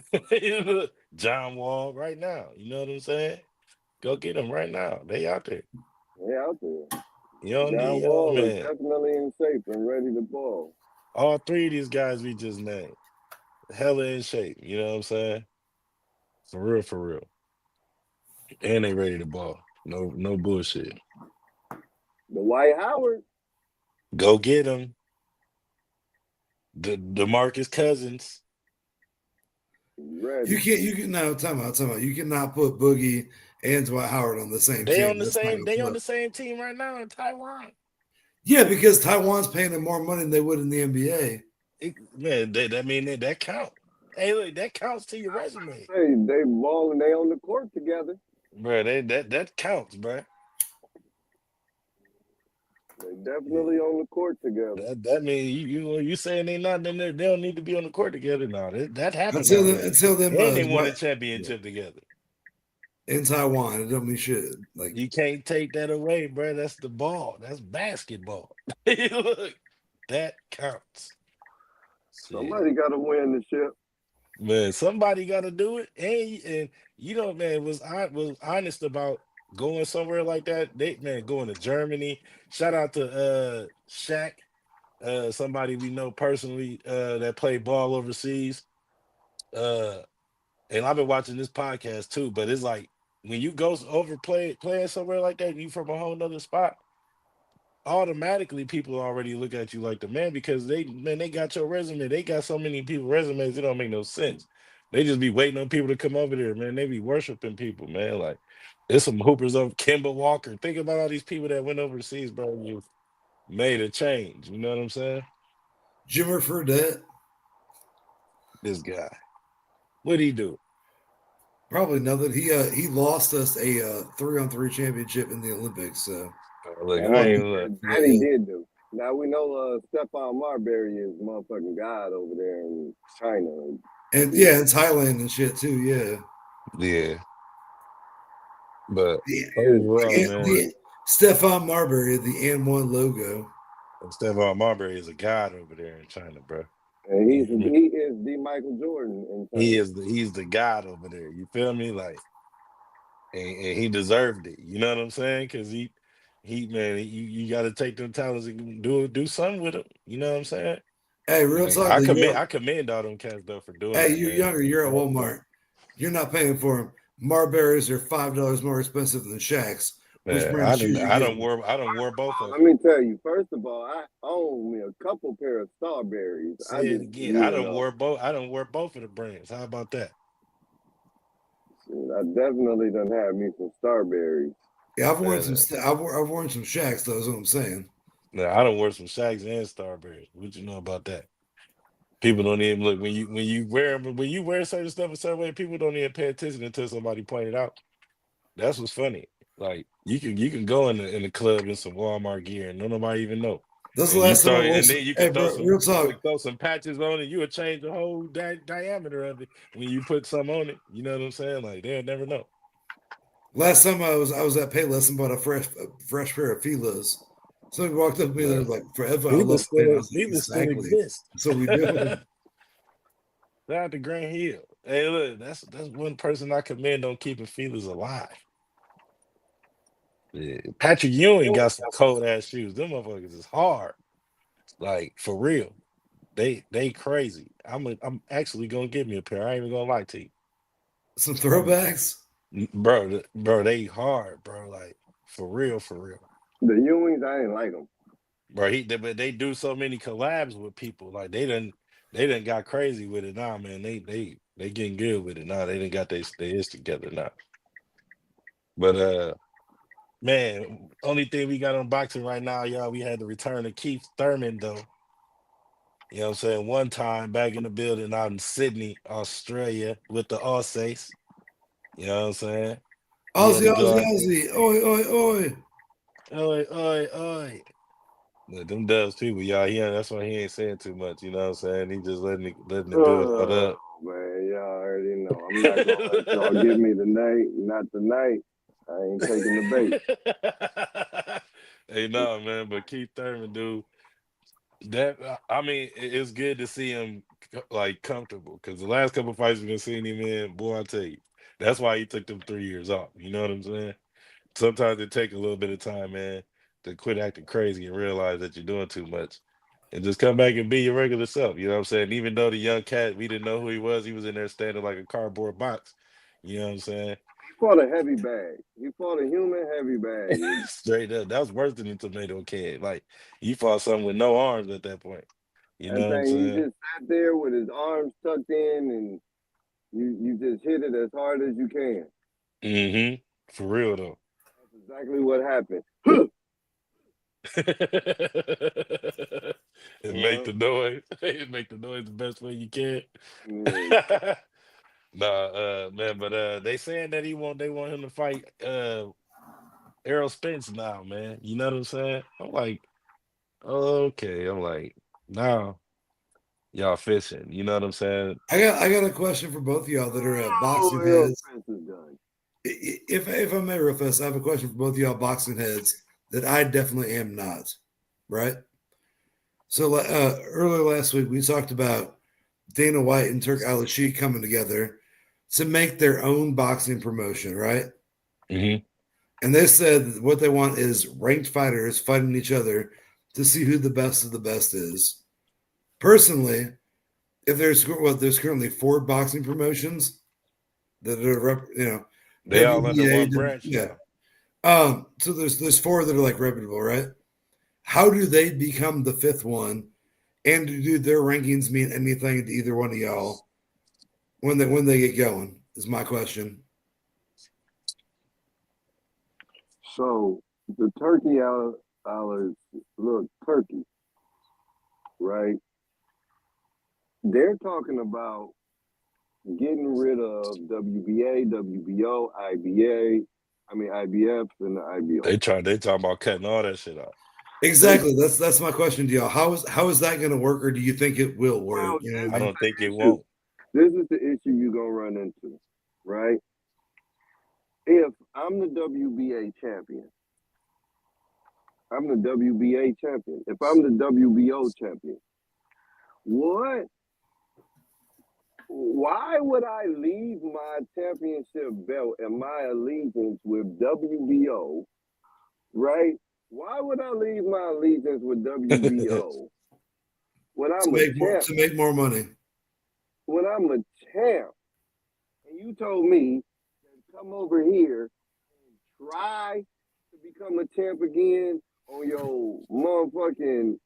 John Wall right now. You know what I'm saying? Go get them right now. They out there. They out there. You don't John need Wall is man. definitely in shape and ready to ball. All three of these guys we just named, hella in shape. You know what I'm saying? For real, for real. And they ready to ball. No bullshit. The White Howard, Go get them. The Demarcus Cousins. You ready. can't. You can no time out. Time out. You cannot put Boogie and Dwight Howard on the same team. That's not gonna They on fly. the same team right now in Taiwan. Yeah, because Taiwan's paying them more money than they would in the NBA. Man, that mean that count. Hey, look, that counts to your resume, Hey, they balling. They on the court together. bro. That counts, bro. They definitely on the court together. That mean you saying they not then they don't need to be on the court together now. That happened Until already, them and they won a Dwight, yeah, championship together. in Taiwan, it don't mean shit. Like You can't take that away, bro. That's the ball. That's basketball. Look, that counts. Shit. Somebody got to win the ship. Man, somebody got to do it, and you know, man, was honest about going somewhere like that. They man going to Germany. Shout out to Shaq, somebody we know personally that played ball overseas. Uh, and I've been watching this podcast too. But it's like when you go playing somewhere like that, you from a whole nother spot. Automatically, people already look at you like the man because they got your resume. They got so many people resumes. It don't make no sense. They just be waiting on people to come over there, man. They be worshiping people, man. Like there's some hoopers of Kimber Walker. Think about all these people that went overseas, bro. You made a change. You know what I'm saying? Jimmer Fredette, This guy, what'd he do? probably nothing. He lost us a 3-on-3 championship in the Olympics. So Look, Oh, I yeah, ain't look. yeah, that he did do. Now we know Stephon Marbury is motherfucking god over there in China. and yeah, in Thailand and shit too. Yeah, Yeah, but the He is overall, Michael man, the Jordan. Stephon Marbury, the N1 logo. Stephon Marbury is a god over there in China, bro. And You hear me? he is the Michael Jordan in China. He's the god over there. You feel me? Like, and he deserved it. You know what I'm saying? Because man, you got to take them talents and do something with them. You know what I'm saying? Hey, real Like talk. The young, I commend all them cats though for doing hey, that, you're man. younger. You're at That's dope. Walmart. You're not paying for them. Marbury's are $5 more expensive than Shaq's. Which Man, brand of shoes you getting? I don't wore both of Let them. me tell you, first of all, I own me a couple pair of Starberries. I Say it just, again. you know, I don't wore both of the brands. How about that? shit, I definitely done had me some Starberries. Yeah, I've worn Man, some. I've worn some Shaqs. Though, is what I'm saying. no, I don't wear some Shacks and Starberries. What you know about that? People don't even look when you wear certain stuff a certain way. People don't even pay attention until somebody point it out. That's what's funny. Like you can go in the club in some Walmart gear and nobody even know. That's the And last time I wore some. then Hey, bro, real you talk. can throw some patches on it. You would change the whole diameter of it when you put some on it. You know what I'm saying? Like they'll never know. Last time I was at Payless and bought a fresh pair of Filas. Somebody walked up to me and they was like, "Forever, I love clean." I was like, Dealers still "Exactly. exist. That's what we do." Shout out to Grant Hill. Hey, look, that's one person I commend on keeping feelers alive. Yeah. Patrick Ewing got some cold ass shoes. Them motherfuckers is hard. Like for real. They crazy. I'm actually gonna give me a pair. I ain't even gonna lie to you. Some throwbacks. Bro, they hard, bro. Like for real, for real. The Ewings, I ain't like them. Bro, but they do so many collabs with people. Like they done got crazy with it now, man. They getting good with it now. They done got their is together now. But man, only thing we got on boxing right now, y'all, we had the return of Keith Thurman though. You know what I'm saying? One time back in the building out in Sydney, Australia with the Aussies. You know what I'm saying? He had Aussie, to go Aussie, out there. Aussie. Oi, oi, oi. Oi, oi, oi. Look, them Dubs people, y'all. That's why he ain't saying too much. You know what I'm saying? He just letting it build all Oh, up. man, y'all already know. I'm not going to let y'all get me tonight. Not tonight. I ain't taking the bait. Hey, no, man, but Keith Thurman, dude, that I mean, it's good to see him like comfortable because the last couple fights we've been seeing him in, boy, I tell you, that's why he took them 3 years off. You know what I'm saying? sometimes it take a little bit of time, man, to quit acting crazy and realize that you're doing too much. And just come back and be your regular self. You know what I'm saying? Even though the young cat, we didn't know who he was in there standing like a cardboard box. You know what I'm saying? He fought a heavy bag. He fought a human heavy bag. Straight up. That was worse than the tomato can. Like you fought something with no arms at that point. You know That what I'm thing, he saying? just sat there with his arms tucked in, and you just hit it as hard as you can. Mm-hmm. For real though. That's exactly what happened. And make the noise. Make the noise the best way you can. Yeah. Nah, man, but they saying that they want him to fight Errol Spence now, man. You know what I'm saying? I'm like, okay. I'm like, now y'all fishing. You know what I'm saying? I got a question for both of y'all that are Oh, boxing Errol heads. Spence is done. If I may, real fast, I have a question for both of y'all boxing heads that I definitely am not. Right. So earlier last week we talked about Dana White and Turk Al Sheikh coming together to make their own boxing promotion, right? Mm-hmm. And they said what they want is ranked fighters fighting each other to see who the best of the best is. Personally, if there's currently 4 boxing promotions that are They all under WBA, one branch yeah. now. So there's 4 that are like reputable, right? How do they become the 5th one? And do their rankings mean anything to either one of y'all when they get going? Is my question. So the turkey hours, look, turkey, right? They're talking about getting rid of WBA, WBO, IBF, and the IBO. They talking about cutting all that shit out. Exactly. That's my question to y'all. How is that going to work, or do you think it will work? Well, You know what I I mean? don't think it won't. This is the issue you're gonna run into, right? If I'm the WBA champion, I'm the WBA champion. If I'm the WBO champion, what? Why would I leave my championship belt and my allegiance with WBO, right? Why would I leave my allegiance with WBO when I'm a champ? To make more money. When I'm a champ, and you told me to come over here and try to become a champ again on your motherfucking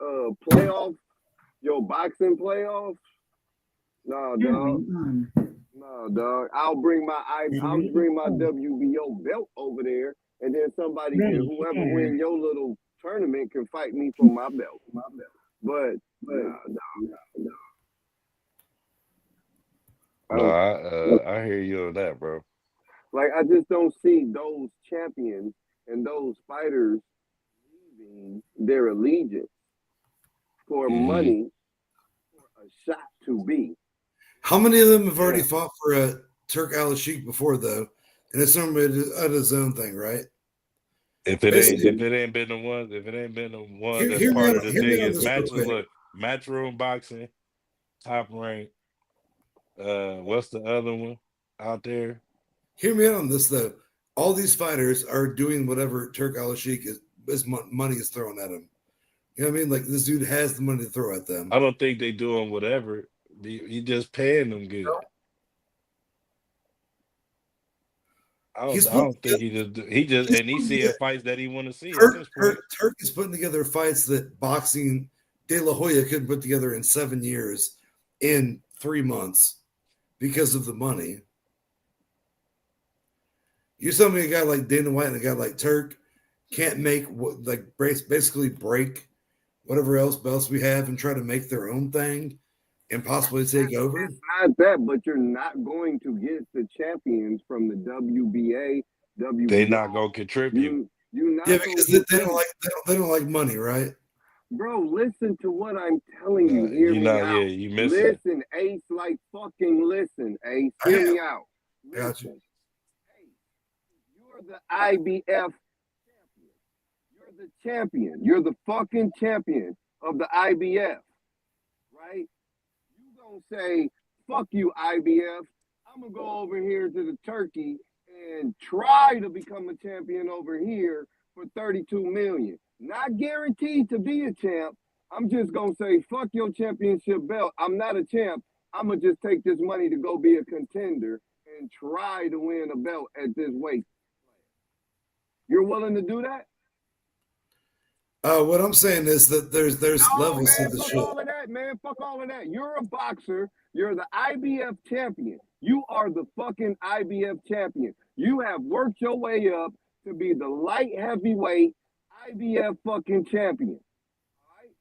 playoff, your boxing playoffs. Nah, dog. Nah, dog. I'll bring my WBO belt over there, and then somebody can, whoever win your little tournament, can fight me for my belt. But nah, dog. No, I hear you on that, bro. Like, I just don't see those champions and those fighters leaving their allegiance for money, for a shot to be. How many of them have already fought for Turk Al Sheikh before, though? And it's somebody at his own thing, right? If it ain't been the one that's part of the hear me thing on is this real quick. matchroom boxing, top rank. What's the other one out there? Hear me out on this, though. All these fighters are doing whatever Turk Al Sheikh is money is thrown at him. You know what I mean? Like, this dude has the money to throw at them. I don't think they doing whatever. He just paying them good. I don't think he seeing fights that he want to see at this point. Turk is putting together fights that boxing De La Hoya couldn't put together in 7 years, in 3 months, because of the money. You tell me a guy like Dana White and a guy like Turk can't basically break whatever else we have and try to make their own thing and possibly take over? It's not that, but you're not going to get the champions from the WBA, WBO. They not gonna contribute. Because they don't like money, right? Bro, listen to what I'm telling you. Hear me out. Yeah, you missing. Listen, Ace, like fucking listen, Ace. Hear me out. Listen. Got you. You're the IBF champion. You're the champion. You're the fucking champion of the IBF, right? You gonna say, fuck you, IBF. I'm gonna go over here to the turkey and try to become a champion over here for $32 million. Not guaranteed to be a champ. I'm just gonna say, fuck your championship belt. I'm not a champ. I'm gonna just take this money to go be a contender and try to win a belt at this weight. You're willing to do that? What I'm saying is that there's levels man, to the fuck shit. all of that, man. Fuck all of that. You're a boxer. You're the IBF champion. You are the fucking IBF champion. You have worked your way up to be the light heavyweight IBF fucking champion. All right?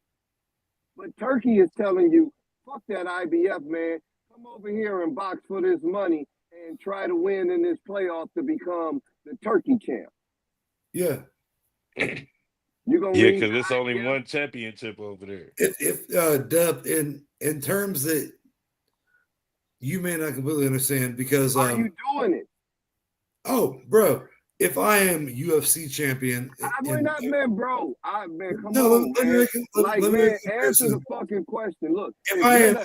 But Turkey is telling you, fuck that IBF, man. Come over here and box for this money and try to win in this playoff to become the Turkey champ. Yeah. You gonna Yeah, leave because the it's only IBF? one championship over there. If Dub, in terms that you may not completely understand, because Are you doing it? oh, bro, if I am UFC champion, We're not, man, bro. Man, come no, on, let me man. make Like, let me man, make a answer the comparison. fucking question. Look, If I am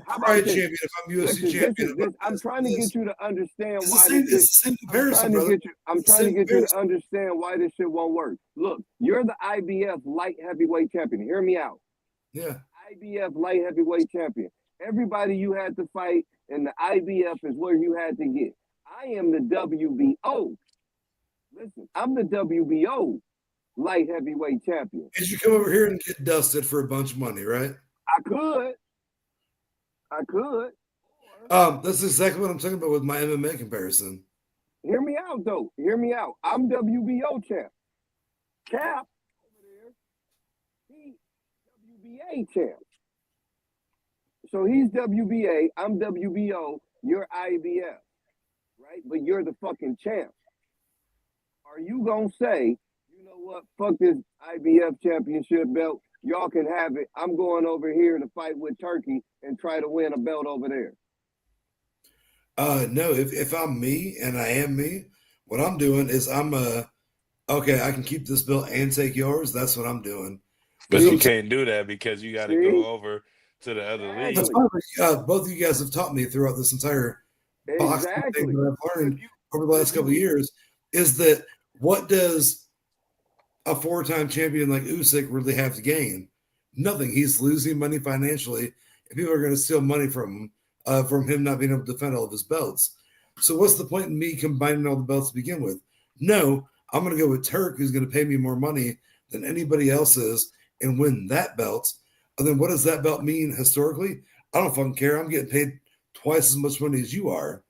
How pride about this? champion, if I'm UFC Listen, champion, this. I'm trying to get you to understand it's why the same. this It's the same comparison, brother. I'm trying to get you to understand why this shit won't work. Look, you're the IBF light heavyweight champion. Hear me out. Yeah. IBF light heavyweight champion. Everybody you had to fight in the IBF is where you had to get. I am the WBO. Listen, I'm the WBO light heavyweight champion. Did you come over here and get dusted for a bunch of money, right? I could. That's exactly what I'm talking about with my MMA comparison. Hear me out, though. Hear me out. I'm WBO champ. Cap over there, he's WBA champ. So he's WBA, I'm WBO, you're IBF, right? But you're the fucking champ. Are you gonna say, you know what, fuck this IBF championship belt, y'all can have it. I'm going over here to fight with Turkey and try to win a belt over there? No, if I'm me and I am me, what I'm doing is I'm okay, I can keep this belt and take yours. That's what I'm doing. But you can't do that because you got to go over to the other league. That's fine. Both of you guys have taught me throughout this entire boxing thing that I've learned over the last couple of years is that what does a four-time champion like Usyk really have to gain? Nothing. He's losing money financially, and people are going to steal money from him not being able to defend all of his belts. So what's the point in me combining all the belts to begin with? No, I'm going to go with Turk, who's going to pay me more money than anybody else is and win that belt. And then what does that belt mean historically? I don't fucking care. I'm getting paid twice as much money as you are,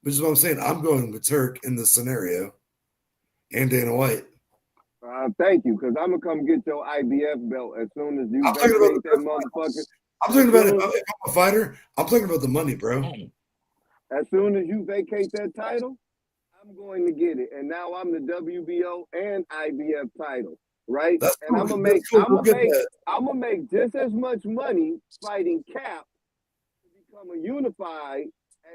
which is what I'm saying. I'm going with Turk in this scenario and Dana White. Thank you, because I'm going to come get your IBF belt as soon as you vacate that motherfucker. I'm talking about if I'm a fighter, I'm talking about the money, bro. As soon as you vacate that title, I'm going to get it. And now I'm the WBO and IBF title, right? That's and cool. I'm gonna make just as much money fighting Cap to become a unified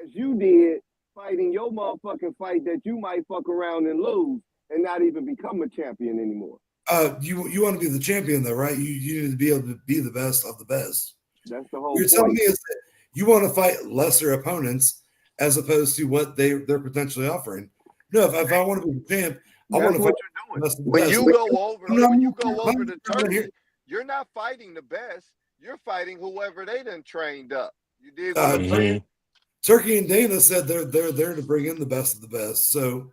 as you did fighting your motherfucking fight that you might fuck around and lose and not even become a champion anymore. You want to be the champion though, right? You need to be able to be the best of the best. That's the whole You're point. telling me is that you want to fight lesser opponents as opposed to what they're potentially offering. No, if I want to be the champ, I want to fight when you go over to Turkey, you're not fighting the best. You're fighting whoever they done trained up. You did what I'm saying? Turkey and Dana said they're there to bring in the best of the best. So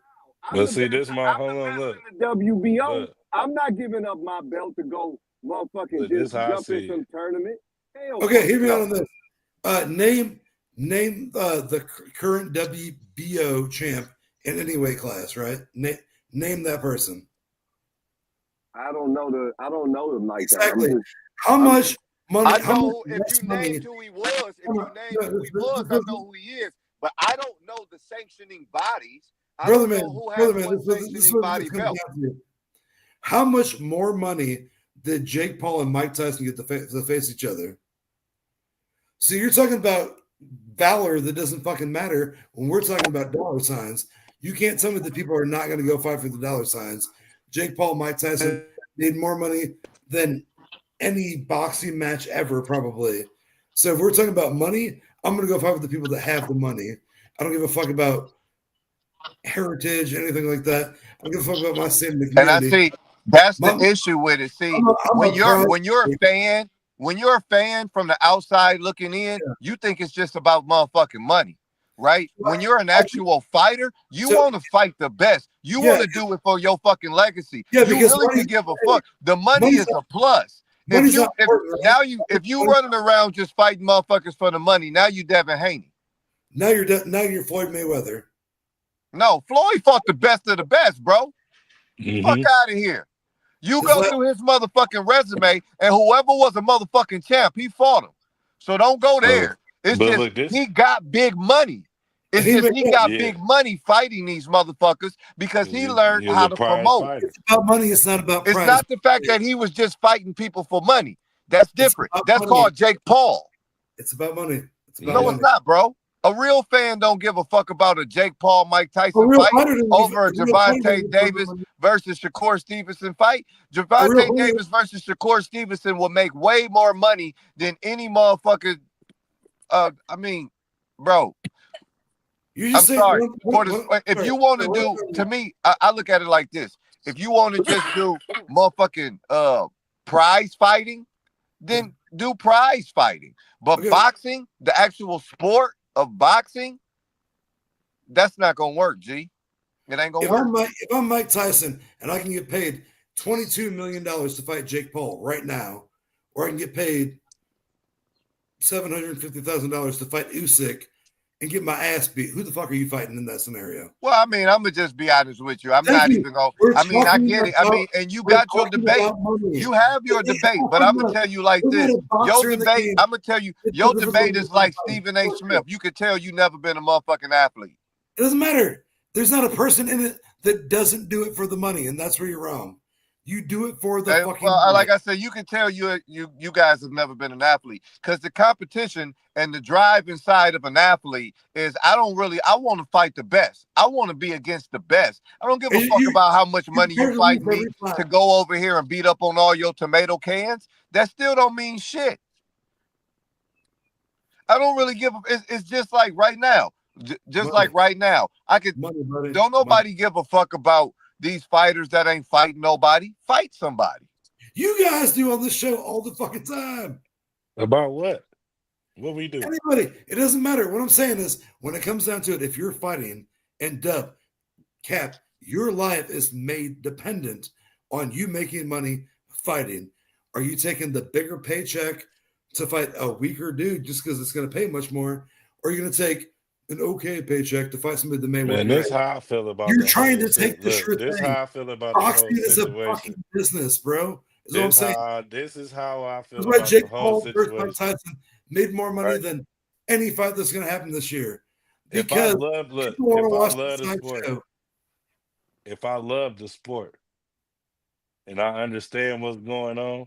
let's see this my hold on look. The WBO, I'm not giving up my belt to go motherfucking just jump in some tournament. Hell, okay, hear me out on this. Name the current WBO champ in any weight class, right? Name that person. I don't know them like exactly. that. How much money? I know if you named who he was, I know who he is, but I don't know the sanctioning bodies. I don't know who has what sanctioning body belt. How much more money did Jake Paul and Mike Tyson get to face each other? So you're talking about valor that doesn't fucking matter when we're talking about dollar signs. You can't tell me that people are not going to go fight for the dollar signs. Jake Paul, Mike Tyson made more money than any boxing match ever, probably. So if we're talking about money, I'm going to go fight with the people that have the money. I don't give a fuck about heritage, anything like that. I don't give a fuck about my state in the And I community. see that's the My, issue with it. See, I'm a pride. when you're a fan from the outside looking in, Yeah. you think it's just about motherfucking money, right? When you're an I- actual fighter, you so want to fight the best. You yeah, want to do it for your fucking legacy. yeah, You because really could give a fuck. The money money's is a plus. money's not important, right? If you running around just fighting motherfuckers for the money, now you Devin Haney. Now you're Floyd Mayweather. No, Floyd fought the best of the best, bro. Mm-hmm. Fuck out of here. You It's go like- through his motherfucking resume, and whoever was a motherfucking champ, he fought him. So don't go there. It's But just look, this he got big money. It's he just made- he got yeah, big money fighting these motherfuckers because he learned he was how a to prize promote. fighter. It's about money. It's not about It's prize. not the fact that he was just fighting people for money. That's different. about That's money. called Jake Paul. It's about money. It's about No, money. it's not, bro. A real fan don't give a fuck about a Jake Paul, Mike A Tyson real fight fighter doesn't over a give- a real fighter Javante doesn't give a Davis fuck. versus Shakur Stevenson fight. A real Javante fighter- Davis versus Shakur Stevenson will make way more money than any motherfucker. I mean, bro, You I'm just say sorry. If sorry, you want to sorry, do, sorry. to me, I look at it like this. If you want to just do motherfucking prize fighting, then do prize fighting. But Okay. boxing, the actual sport of boxing, that's not gonna work, G. It ain't gonna If work. I'm Mike Tyson and I can get paid $22 million to fight Jake Paul right now, or I can get paid $750,000 to fight Usyk and get my ass beat, who the fuck are you fighting in that scenario? Well, I mean, I'm gonna just be honest with you. I'm Thank not you. even gonna. We're I mean, I talking get it. I about- mean, and you we're got your talking debate. about money. You have your debate, but I'm gonna tell you like We're this. not a boxer Your in the debate, game. I'm gonna tell you, It's your different debate from is like fighting. Stephen A. Smith. You could tell you never been a motherfucking athlete. It doesn't matter. There's not a person in it that doesn't do it for the money, and that's where you're wrong. You do it for the fucking money. Like I said, you can tell you guys have never been an athlete because the competition and the drive inside of an athlete is I want to fight the best. I want to be against the best. I don't give a fuck about how much money you fight me to go over here and beat up on all your tomato cans. That still don't mean shit. I don't really give a. It's just like right now. Just like right now, don't nobody give a fuck about these fighters that ain't fighting nobody. Fight somebody. You guys do on this show all the fucking time. About what? What we do? Anybody. It doesn't matter. What I'm saying is, when it comes down to it, if you're fighting and Dub, Cap, your life is made dependent on you making money fighting. Are you taking the bigger paycheck to fight a weaker dude just because it's going to pay much more? Or are you going to take an okay paycheck to fight somebody that may Man, this how I feel about. You're trying to take the sure This thing. how I feel about Boxing the whole is a situation. fucking business, bro. Is what I'm saying. This is how I feel That's why about Jake the whole Paul versus Mike situation. Tyson made more money Right. than any fight that's going to happen this year. If I Because love people want to watch the the sport, show. if I love the sport, and I understand what's going on,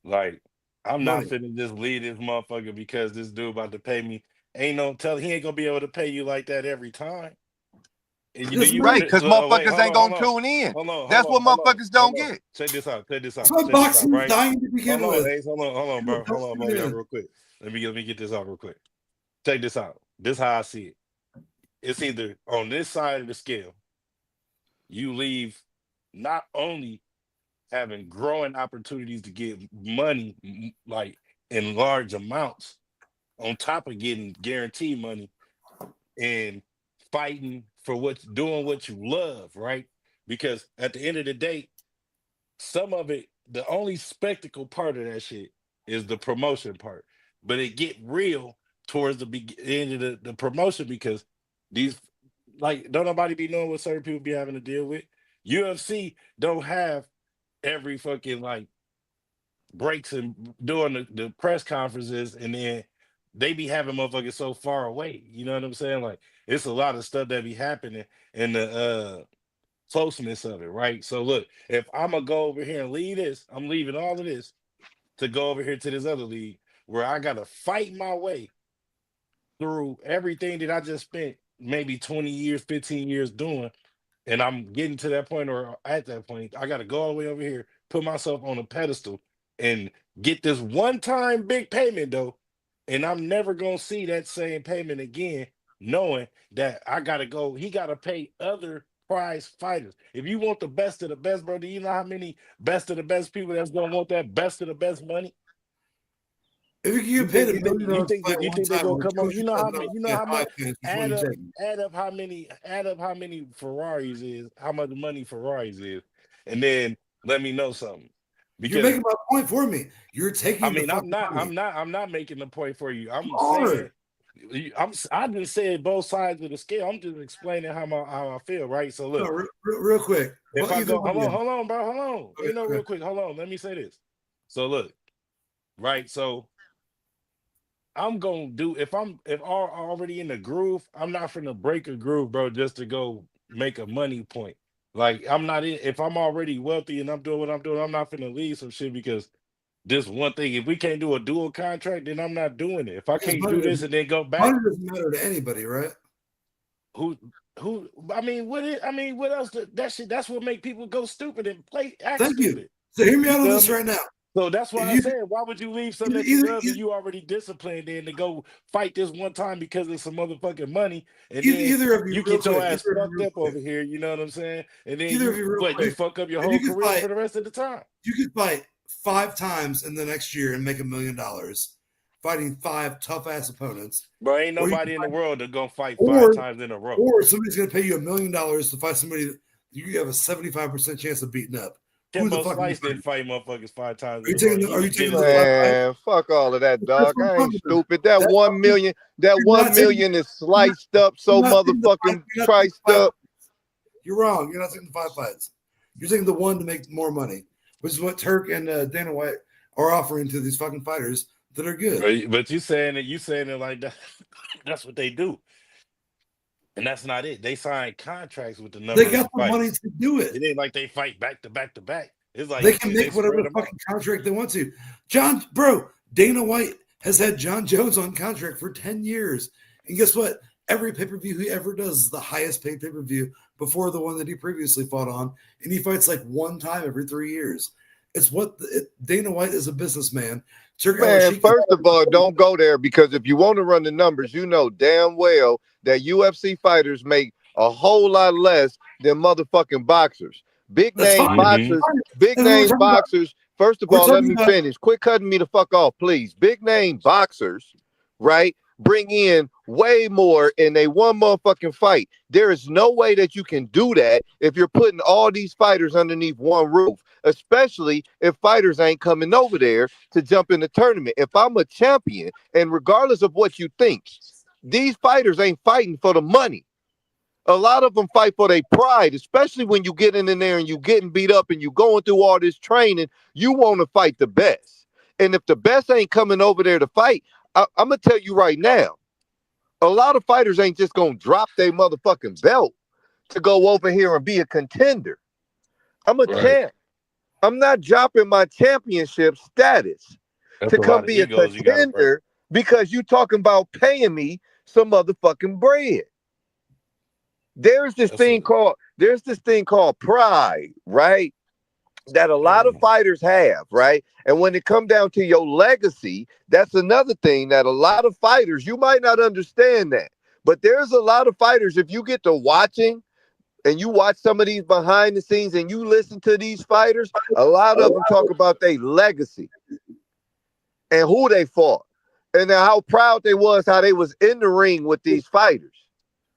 like I'm not finna just leave this motherfucker because this dude about to pay me. Ain't no tell he ain't gonna be able to pay you like that every time. And Right, because motherfuckers ain't gonna tune in. That's what motherfuckers don't get. Check this out. That's why boxing is dying to begin with. Hold on, bro. Hold on, y'all, real quick. Let me get this out real quick. Check this out. This how I see it. It's either on this side of the scale, you leave not only having growing opportunities to get money like in large amounts, on top of getting guaranteed money and fighting for doing what you love, right? Because at the end of the day, some of it, the only spectacle part of that shit is the promotion part. But it get real towards the end of the promotion because these, like, don't nobody be knowing what certain people be having to deal with. UFC don't have every fucking like breaks and doing the press conferences, and then they be having motherfuckers so far away. You know what I'm saying? Like, it's a lot of stuff that be happening in the closeness of it, right? So look, if I'm gonna go over here and leave this, I'm leaving all of this to go over here to this other league where I gotta fight my way through everything that I just spent maybe 20 years, 15 years doing. And I'm getting to that point, or at that point, I gotta go all the way over here, put myself on a pedestal and get this one time big payment though. And I'm never gonna see that same payment again knowing that I gotta go. He gotta pay other prize fighters. If you want the best of the best, bro, do you know how many best of the best people that's gonna want that best of the best money? If you can You get paid think $1 million to fight you one think they're time, gonna or come up? You know how many? You know how much? $200,000 which one you taking? Add up how many Ferraris is, how much money Ferraris is, and then let me know something. You're Because making my point for me. You're taking I mean, the fucking money. I'm not making the point for you. I'm Are. saying, I just said both sides of the scale. I'm just explaining how I feel, right? So No, look, real quick. if But I either go, way, hold on, bro, hold on. okay, Real quick, hold on. Let me say this. So look, right? So I'm gonna do if I'm already in the groove, I'm not finna break a groove, bro, just to go make a money point. Like I'm not in if I'm already wealthy and I'm doing what I'm doing, I'm not finna leave some shit because this one thing. If we can't do a dual contract, then I'm not doing it. If I because can't do this and then go back, money doesn't matter to anybody, right? who I mean, what else that shit that's what make people go stupid and act Thank you. stupid. So hear me You out on feel this me? right now. So that's why If I you said, why would you leave something that you love and you already disciplined in to go fight this one time because of some motherfucking money, and then either of you, you real get your quick, ass fucked up over here, you know what I'm saying? And then either of you, real you quick, fuck up your if you whole could career fight, for the rest of the time. you could fight 5 times in the next year and make $1 million, fighting 5 tough ass opponents. Bro, ain't Or you nobody in the fight, world that gonna fight 5 or times in a row. or somebody's gonna pay you $1 million to fight somebody that you have a 75% chance of beating up. Who the Kimbo fuck are you Slice didn't fighting? fight motherfuckers 5 times Are in you a row. taking And the, he are you was taking getting the 5 paid. fights? Man, fuck all of that, That's dog. what I'm I ain't talking about. stupid. That That's what 1 million, that you're one not taking. million is sliced up You're so not taking the 5. motherfucking You're not taking priced the 5 up. fights. You're wrong. You're not taking the 5 fights. You're taking the one to make more money, which is what Turk and Dana White are offering to these fucking fighters that are good. But you saying it like that. That's what they do. And that's not it. They sign contracts with the They number got of the money fights. to do it. It ain't like they fight back to back to back. It's They like can they make whatever spread them out. fucking contract they want to. Dana White has had John Jones on contract for 10 years. And guess what? Every pay-per-view he ever does is the highest paid pay-per-view before the one that he previously fought on. And he fights like one time every 3 years. It's Dana White is a businessman. Man, first of all, don't go there because if you want to run the numbers, you know damn well that UFC fighters make a whole lot less than motherfucking boxers. Big That's name fine. boxers, big That's what name boxers. First of We're all, let talking me about finish. Quit cutting me the fuck off, please. Big name boxers, right? Bring in way more in a one motherfucking fight. There is no way that you can do that if you're putting all these fighters underneath one roof, especially if fighters ain't coming over there to jump in the tournament. If I'm a champion, and regardless of what you think, these fighters ain't fighting for the money. A lot of them fight for their pride, especially when you get in there and you getting beat up and you going through all this training. You want to fight the best. And if the best ain't coming over there to fight, I'm going to tell you right now, a lot of fighters ain't just going to drop their motherfucking belt to go over here and be a contender. I'm a champ. I'm not dropping my championship status That's to a come lot of be a egos you gotta break. contender because you talking about paying me some motherfucking bread. There's this thing called pride, right? That a lot of fighters have, right? And when it come down to your legacy, that's another thing that a lot of fighters, you might not understand that. But there's a lot of fighters, if you get to watching and you watch some of these behind the scenes and you listen to these fighters, a lot of them talk about their legacy and who they fought and how proud they was, how they was in the ring with these fighters.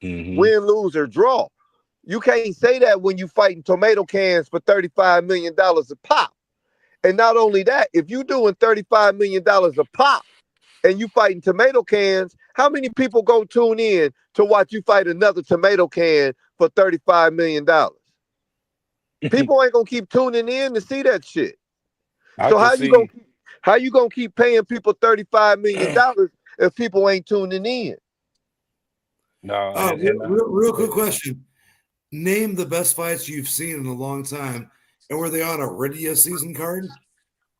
Win, lose, or draw. You can't say that when you fighting tomato cans for $35 million a pop. And not only that, if you doing $35 million a pop and you fighting tomato cans, how many people go tune in to watch you fight another tomato can for $35 million? People ain't gonna keep tuning in to see that shit. So how you gonna keep paying people $35 million if people ain't tuning in? No, real quick question. Name the best fights you've seen in a long time, and were they on a radio season card?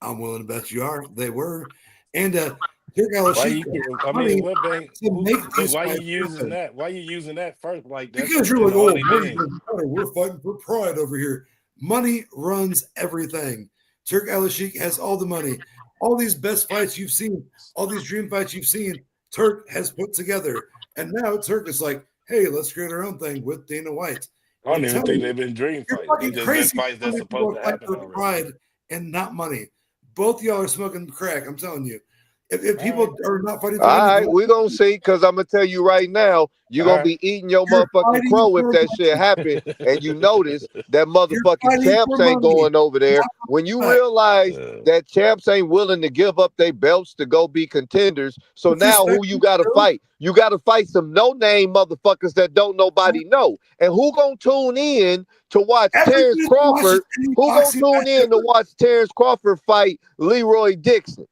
I'm willing to bet you are. They were. And why you I mean, what bank? But why you using happen. that? Why you using that first? Like that's Because you're been like, the oh, only money thing. doesn't matter. We're fighting for pride over here. Money runs everything. Turk Al-Sheikh has all the money. All these best fights you've seen, all these dream fights you've seen, Turk has put together. And now Turk is like, hey, let's create our own thing with Dana White. I don't I'm even telling think you, they've been dream you're fights. They fucking just been crazy. fights that's supposed to happen for already. pride and not money. Both y'all are smoking crack. I'm telling you. If people are not fighting for All money, right, we're gonna see, because I'm gonna tell you right now, you're gonna be eating your You're motherfucking fighting crow if for that shit happen, and you notice that You're motherfucking fighting champs for ain't money. going over there. When you realize that champs ain't willing to give up their belts to go be contenders, so With now respect who you to gotta Joe, fight? You gotta fight some no-name motherfuckers that don't nobody know. And who gonna tune in to watch Terrence everybody that watches Crawford? any Who gonna boxing tune match in to ever, watch Terrence Crawford fight Leroy Dixon?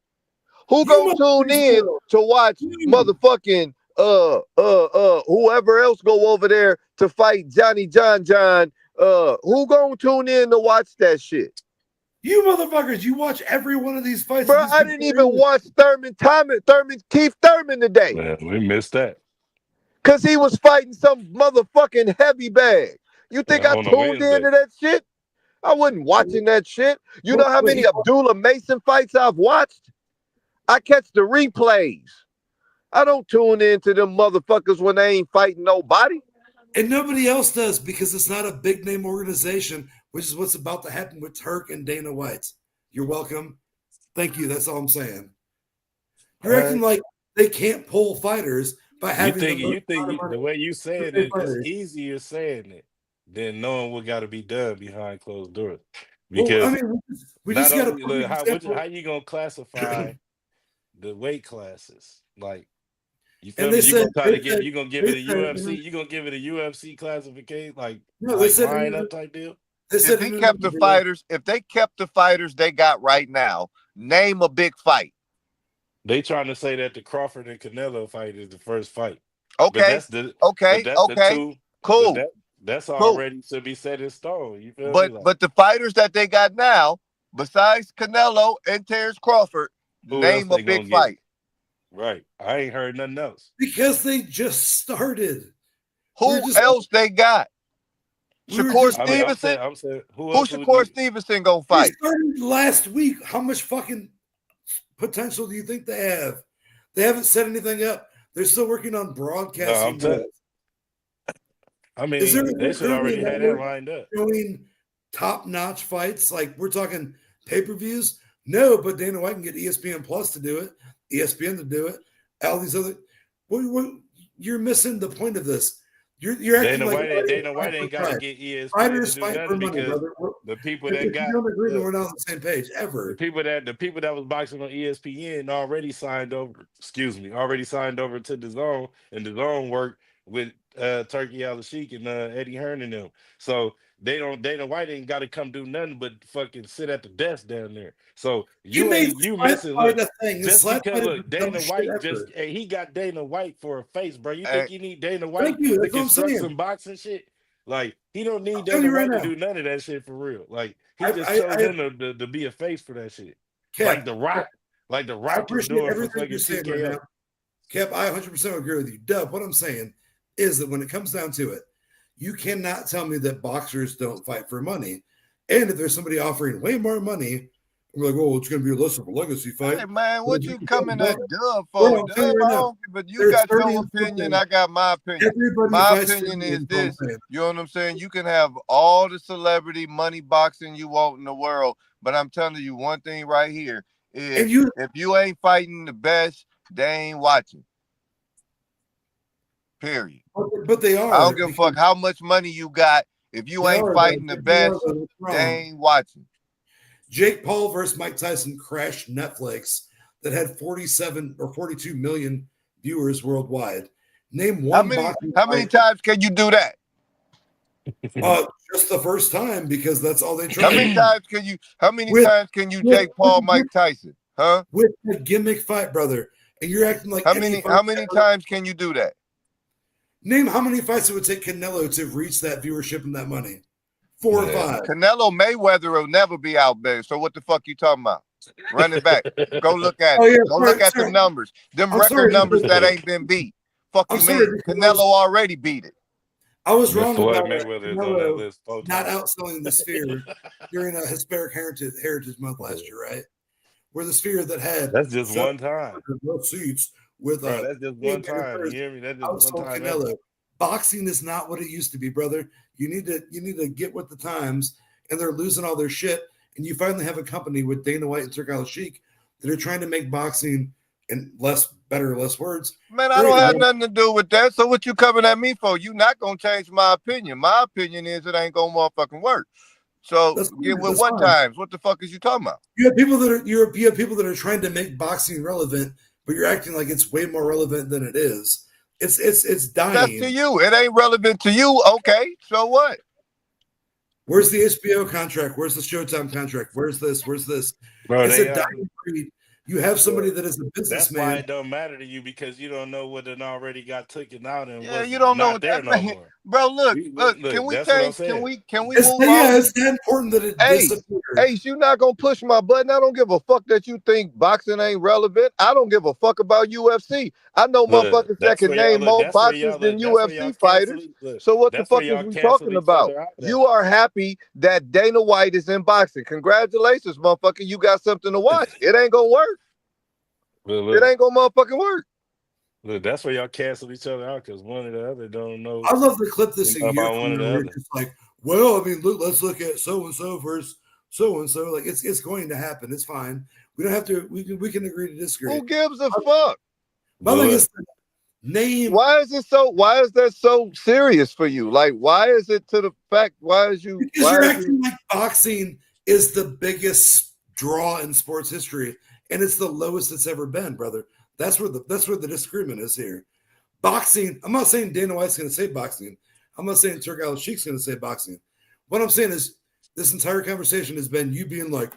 Who you gonna tune motherfuckers in will. to watch motherfucking whoever else go over there to fight Johnny John? Who gonna tune in to watch that shit? You motherfuckers, you watch every one of these fights. Bro, I didn't even watch Keith Thurman today. Man, we missed that. Cause he was fighting some motherfucking heavy bag. You think I On a tuned into Wednesday. that shit? I wasn't watching that shit. You know how But many Abdullah Mason fights I've watched? I catch the replays. I don't tune into them motherfuckers when they ain't fighting nobody. And nobody else does because it's not a big name organization, which is what's about to happen with Turk and Dana White. You're welcome. Thank you. That's all I'm saying. You're acting like they can't pull fighters by having the most amount of The money way you to saying pay it, it's fighters. easier saying it than knowing what got to be done behind closed doors. Well, I Because mean, we not just got a only perfect how example. you gonna classify the weight classes? Like, you And feel they me? You said, gonna try to get you gonna give they it a said, UFC? You gonna give it a UFC classification? no, they said, line up type deal? they said, If he kept the fighters, they got right now, name a big fight. They trying to say that the Crawford and Canelo fight is the first fight. But Okay, that's the okay, two. But cool, that's cool. already to be set in stone. You feel me? But Like, but the fighters that they got now, besides Canelo and Terrence Crawford, who else name a they big gonna get? fight. Right. I ain't heard nothing else. because they just started. Who else they got? Shakur Stevenson? I'm saying who Who else would Shakur you? Stevenson gonna They fight? started last week. How much fucking potential do you think they have? They haven't set anything up. They're still working on broadcasting deals. I Is there mean, they should currently already a have that network lined up. showing top-notch fights? Like we're talking pay-per-views? No, but Dana White can get ESPN Plus to do it, ESPN to do it, all these other. You're missing the point of this. You're acting like Dana White ain't got to get ESPN to fighters do fight for nothing money, because brother. the people If that you got don't agree, then look, we're not on the same page the ever. people that was boxing on ESPN already signed over. Excuse me, already signed over to the Zone, and the Zone worked with Turkey Al Sheik and Eddie Hearn and them. So Dana White ain't got to come do nothing but fucking sit at the desk down there. So He made you Slap missing. Fight Look, a thing. And just Slap because Fight is look, the dumbest Dana shit White ever. he got Dana White for a face, bro. You Hey, think you need Dana White Thank you. to That's what I'm construct saying. some boxing shit? Like, he don't need I'm telling Dana you right White to now. do none of that shit for real. Like, he just I chose him to be a face for that shit. Cap, Like The I Rock is appreciate doing for everything fucking you're saying right TKO. now. Cap, I 100% agree with you. Dub, what I'm saying is that when it comes down to it, you cannot tell me that boxers don't fight for money. And if there's somebody offering way more money, we're like, oh, it's going to be less of a legacy fight. hey man, But what if you you coming can at Dub well, for? I'm Dub, telling you right now, but you there's got 30 your and opinion, something. I got my opinion. Everybody My fights for opinion money, is that's all I'm this. saying. You know what I'm saying? You can have all the celebrity money boxing you want in the world, but I'm telling you one thing right here is And if you ain't fighting the best, they ain't watching. Period. but they are. I don't give a fuck how much money you got. If you They ain't are, fighting though. the They are, best, though. It's they wrong. ain't watching. Jake Paul versus Mike Tyson crashed Netflix that had 47 or 42 million viewers worldwide. Name one boxing How many fight. times can you do that? Just the first time because that's all they tried. How many times can you Jake Paul Mike Tyson? Huh? With a gimmick fight, brother. And you're acting like how many times can you do that? Name how many fights it would take Canelo to reach that viewership and that money. 4 or 5. Canelo Mayweather will never be out there. So what the fuck you talking about? Run it back. Go look at it. Go look at them numbers. Them record numbers that ain't been beat. Fuck you mean? Canelo already beat it. I was wrong Floyd about Mayweather is on that Canelo list 4 not times. outselling the Sphere during a Hispanic Heritage Month last year, right? Where the Sphere that had That's just one time. seats with Bro, that's just hey, one time. You hear me? That's just one outside time ever. Canelo. Boxing is not what it used to be, brother. You need to get with the times, and they're losing all their shit. And you finally have a company with Dana White and Turk Al-Sheikh that are trying to make boxing in less words. Man, I don't Great. have nothing to do with that. So what you coming at me for? You not gonna change my opinion. My opinion is it ain't gonna motherfucking work. So That's get fine. with That's what fine. times? What the fuck is you talking about? You have people that are you have people that are trying to make boxing relevant, but you're acting like it's way more relevant than it is. It's That's to dying. you. It ain't relevant to you. Okay, so what? Where's the HBO contract? Where's the Showtime contract? Where's this? Where's this? Bro, It's a they dying breed. You have somebody that is a that's why businessman. it don't matter to you because you don't know what it already got taken out and Yeah, what's you don't know not what there that no man. more. Bro, look, can Look, we that's what I'm change? saying. Can we move on? It's that important that it Ace, disappeared. Ace, you not gonna push my button. I don't give a fuck that you think boxing ain't relevant. I don't give a fuck about UFC. I know Look, motherfuckers that that's can where y'all name look. more That's where boxers y'all than look. That's where y'all UFC fighters. cancel. Look, So what the that's where fuck is y'all we cancel talking each about? other out. At. You are happy that Dana White is in boxing. Congratulations, motherfucker. You got something to watch. It ain't gonna work. It Look, ain't gonna motherfucking work. look, that's where y'all cancel each other out because one or the other don't know, I'd love to clip this a year about from one or now the where other. it's just like, well, I mean, let's look at so and so versus so and so. Like it's going to happen. It's fine. We don't have to. We can agree to disagree. Who gives a fuck? My But thing look, is name Why is it so? Why is that so serious for you? Like, why is it to the fact? Why is you? because Why you're is you? acting like boxing is the biggest draw in sports history, and it's the lowest it's ever been, brother. That's where the disagreement is here. Boxing. I'm not saying Dana White's going to say boxing. I'm not saying Turk Al-Sheikh's going to say boxing. What I'm saying is this entire conversation has been you being like,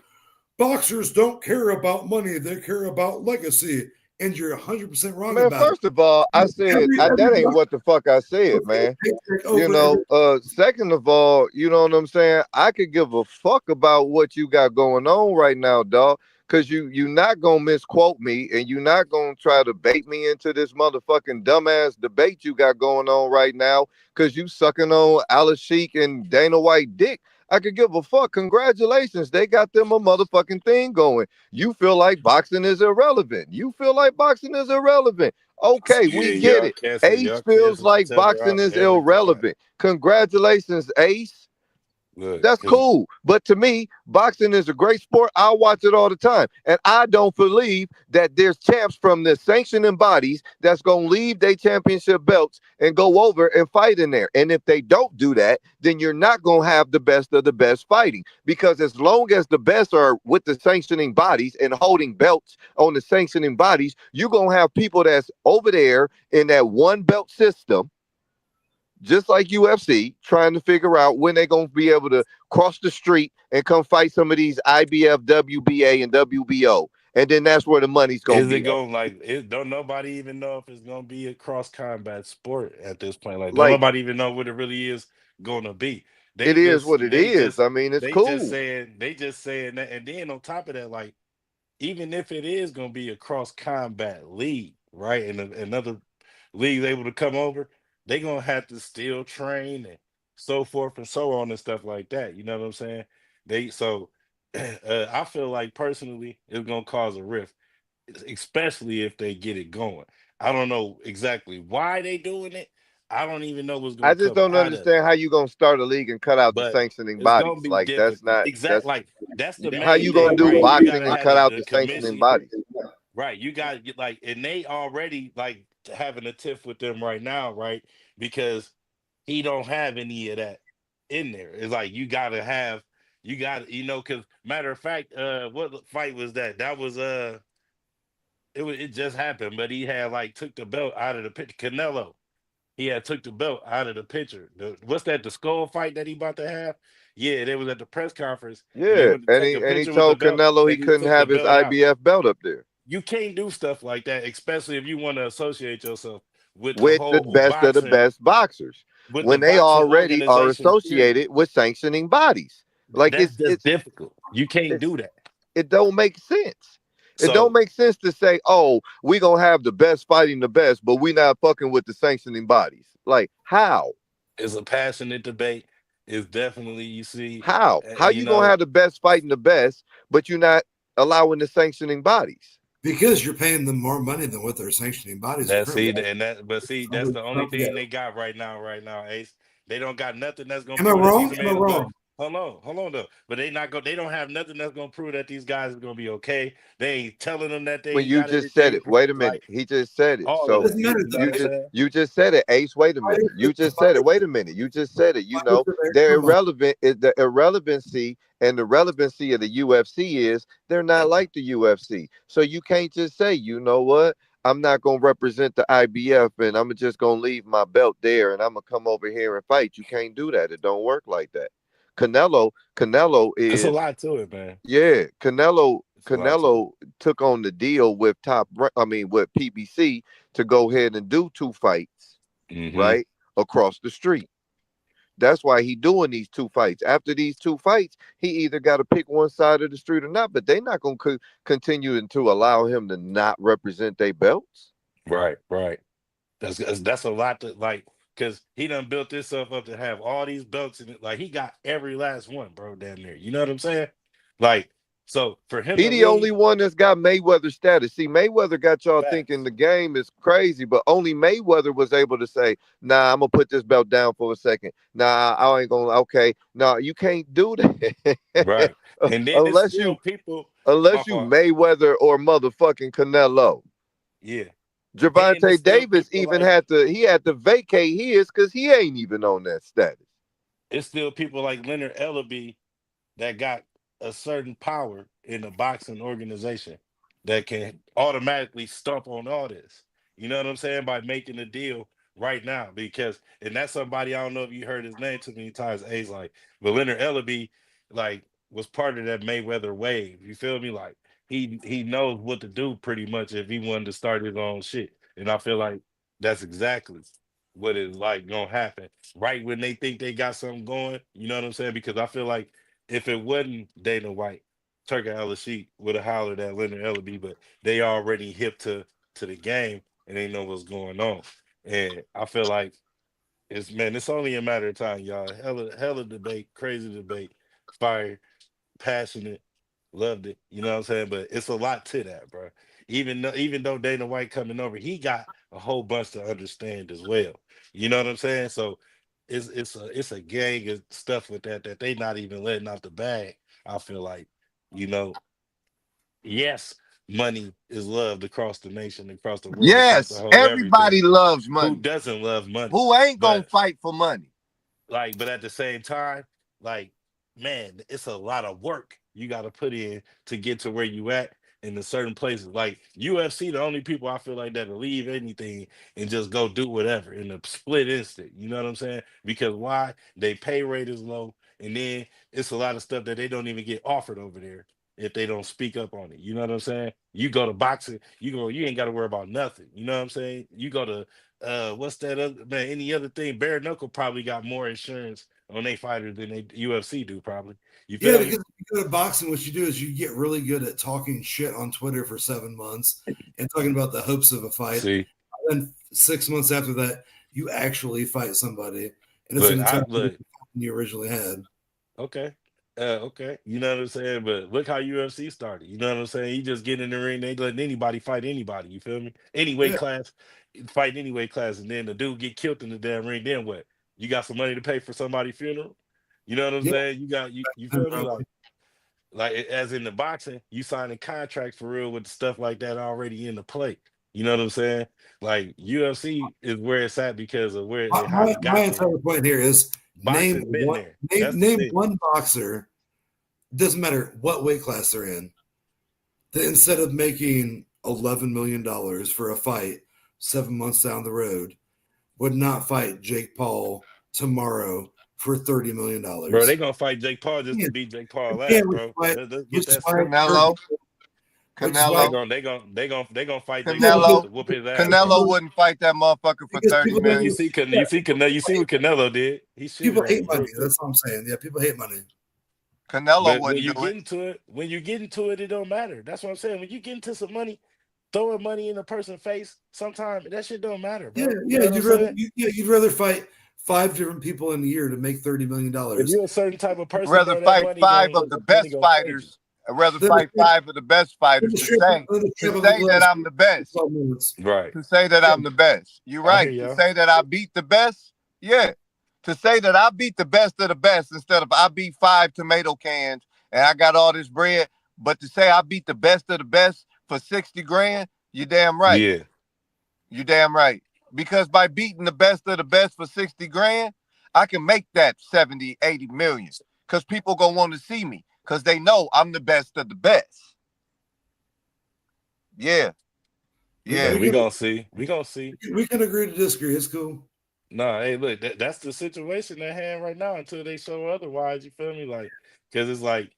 boxers don't care about money; they care about legacy, and you're 100% wrong Man, about it. first of all, I said Every that ain't boxer what the fuck I said, okay, man. paycheck over every. Second of all, you know what I'm saying? I could give a fuck about what you got going on right now, dog. Cause you not gonna misquote me and you not gonna try to bait me into this motherfucking dumbass debate you got going on right now. Cause you sucking on Alice Sheik and Dana White dick. I could give a fuck. Congratulations, they got them a motherfucking thing going. You feel like boxing is irrelevant. You feel like boxing is irrelevant. Okay, we yeah, get it. Ace y'all feels cancel each like other boxing out is every time. irrelevant. Congratulations, Ace. Look, That's because cool. But to me, boxing is a great sport. I watch it all the time. And I don't believe that there's champs from the sanctioning bodies that's going to leave their championship belts and go over and fight in there. And if they don't do that, then you're not going to have the best of the best fighting. Because as long as the best are with the sanctioning bodies and holding belts on the sanctioning bodies, you're going to have people that's over there in that one belt system just like UFC, trying to figure out when they're going to be able to cross the street and come fight some of these IBF, WBA, and WBO. And then that's where the money's going to is it be at. going like it? Don't nobody even know if it's gonna be a cross combat sport at this point. Like, don't Like, nobody even know what it really is gonna be. it They is what just, it they is. just, I mean, it's they just cool. saying, that, and then on top of that, like, even if it is gonna be a cross combat league, right, and another league able to come over, they gonna have to still train and so forth and so on and stuff like that. You know what I'm saying? They so. I feel like personally, it's gonna cause a rift especially if they get it going. I don't know exactly why they doing it. I don't even know what's I gonna just come don't out of it, understand how you going to start a league and cut out the but sanctioning it's gonna bodies. be Like, that's difficult. not, Exact, that's like that's the how main you going thing, to do right? You gotta boxing and have cut out the the sanctioning commission, bodies. right? You gotta get like, and they already like having a tiff with them right now, right? Because he don't have any of that in there. It's like you got because matter of fact, what fight was that? That was it just happened, but he had like took the belt out of the picture. Canelo, he had took the belt out of the picture. What's that? The skull fight that he about to have? Yeah, they was at the press conference and they Yeah. went to take a And he picture with the told belt Canelo he and he couldn't took the have his belt out. IBF belt up there You can't do stuff like that, especially if you want to associate yourself with the with the whole best of the boxing, best boxers with the when they boxing already are organization. Period. associated with sanctioning bodies. Like, That's just difficult. You can't it, do that. it don't make sense. It don't So make sense to say, "Oh, we gonna have the best fighting the best, but we not fucking with the sanctioning bodies." Like, how? it's a passionate debate. It's definitely you see, How? How you you gonna know. have the best fighting the best, but you're not allowing the sanctioning bodies? Because you're paying them more money than what their sanctioning bodies are That's see, currently. that's the only thing they got right now, Ace. They don't got nothing that's gonna Am I prove that wrong? these Am I men. But wrong? hold on though. But they don't have nothing that's gonna prove that these guys are gonna be okay. They ain't telling them that they When ain't you got just said everything. it, wait a Like minute. He just said it. all of It So that. doesn't You matter. know what I'm saying? you just said it, Ace. Wait a minute. You just said it. Wait a minute. You just said it. You know, they're irrelevant. The irrelevancy and the relevancy of the UFC is they're not like the UFC. So you can't just say, you know what? I'm not gonna represent the IBF and I'm just gonna leave my belt there and I'm gonna come over here and fight. You can't do that. It don't work like that. Canelo It's a is lot to it, man. yeah. It's a lot to it. Canelo took on the deal with with PBC to go ahead and do 2 fights, Mm-hmm. right? Across the street. That's why he doing these 2 fights. After these 2 fights, he either got to pick one side of the street or not. But they're not going to continue to allow him to not represent their belts. Right. That's a lot to like, because he done built this stuff up to have all these belts in it. Like he got every last one, bro, down there. You know what I'm saying? Like, so for him He to the only leave, one that's got Mayweather status. See, Mayweather got y'all thinking facts. the game is crazy, but only Mayweather was able to say, "Nah, I'm gonna put this belt down for a second. Nah, I ain't gonna. Okay, nah, you can't do that Right. And then it's unless still you people, my unless you fault. Mayweather or motherfucking Canelo." Yeah. Then it's Javante still Davis people even like had to vacate his because he ain't even on that status. Leonard Ellaby that got a certain power in the boxing organization that can automatically stump on all this. You know what I'm saying? By making a deal right now. Because and that's somebody, I don't know if you heard his name too many times, A's like, but Leonard Ellaby like was part of that Mayweather wave. You feel me? Like he knows what to do pretty much if he wanted to start his own shit. And I feel like that's exactly what is like gonna happen right when they think they got something going. You know what I'm saying? Because I feel like if it wasn't Dana White, Turker Al Sheik would have hollered at Leonard Ellaby, but they already hip to the game and they know what's going on. And I feel like it's only a matter of time, y'all. Hella debate, crazy debate, fire, passionate, loved it. You know what I'm saying? But it's a lot to that, bro. Even though Dana White coming over, he got a whole bunch to understand as well. You know what I'm saying? So it's a gang of stuff with that they not even letting out the bag. I feel like, you know, yes, money is loved across the nation, across the world, across the Yes, whole everything. everybody loves Who money. doesn't love money? Who ain't gonna But fight for money? but at the same time, like, man, it's a lot of work you got to put in to get to where you at in the certain places. Like UFC, the only people I feel like that'll leave anything and just go do whatever in a split instant. You know what I'm saying? Because why? They pay rate is low, and then it's a lot of stuff that they don't even get offered over there if they don't speak up on it. You know what I'm saying? You go to boxing, you ain't got to worry about nothing. You know what I'm saying? You go to what's that other man? Any other thing? Bare Knuckle probably got more insurance on they fighters than they UFC do, probably. You Yeah, feel because me? if you go to boxing, what you do is you get really good at talking shit on Twitter for 7 months and talking about the hopes of a fight. See, And then 6 months after that, you actually fight somebody, and it's an entirely different fight than you originally had. okay. Okay, you know what I'm saying, but look how UFC started. You know what I'm saying? You just get in the ring, they letting anybody fight anybody. You feel me? Any weight Yeah, class, fight any weight class, and then the dude get killed in the damn ring. Then what? You got some money to pay for somebody's funeral? You know what I'm yeah. saying? You feel me? As in the boxing, you signing contracts for real with stuff like that already in the play. You know what I'm saying? Like UFC is where it's at because of how My, they my got there. entire point here is name Boxing been one there. name That's the name thing. one boxer. Doesn't matter what weight class they're in. That instead of making $11 million for a fight 7 months down the road, would not fight Jake Paul tomorrow for $30 million. Bro, they gonna fight Jake Paul just to Yeah, beat Jake Paul yeah, ass, bro. Let's get which is that why straight. Canelo, which is why Canelo, They gonna fight Jake yeah, Paul because, just to Canelo, whoop his ass, because bro. Canelo people wouldn't fight that motherfucker for because 30 people don't You million. give see, yeah, You see what Canelo did? He shit people rolled hate him money. real quick. That's all I'm saying. Yeah, people hate money. Canelo But when wouldn't you do get it. into it, it don't matter. That's what I'm saying. When you get into some money, throwing money in a person's face, sometimes that shit don't matter, Yeah, bro. You yeah. know what I'm saying? You'd rather fight 5 different people in a year to make $30 million. If you're a certain type of person, Rather bro, that fight money five going of the that money best go crazy. fighters I'd rather Then fight the- 5 of the best fighters to say that I'm the best. Right. To say that I'm the best. You're I right. hear To y'all. say that I beat the best. Yeah. To say that I beat the best of the best instead of I beat 5 tomato cans and I got all this bread. But to say I beat the best of the best for 60 grand, you're damn right. Yeah. You're damn right. Because by beating the best of the best for 60 grand, I can make that 70, 80 million. Because people gonna want to see me. Because they know I'm the best of the best. Yeah. Yeah. We gonna see. We gonna see. We can agree to disagree. It's cool. Nah, hey, look, that's the situation at hand right now until they show otherwise. You feel me? Like, because it's like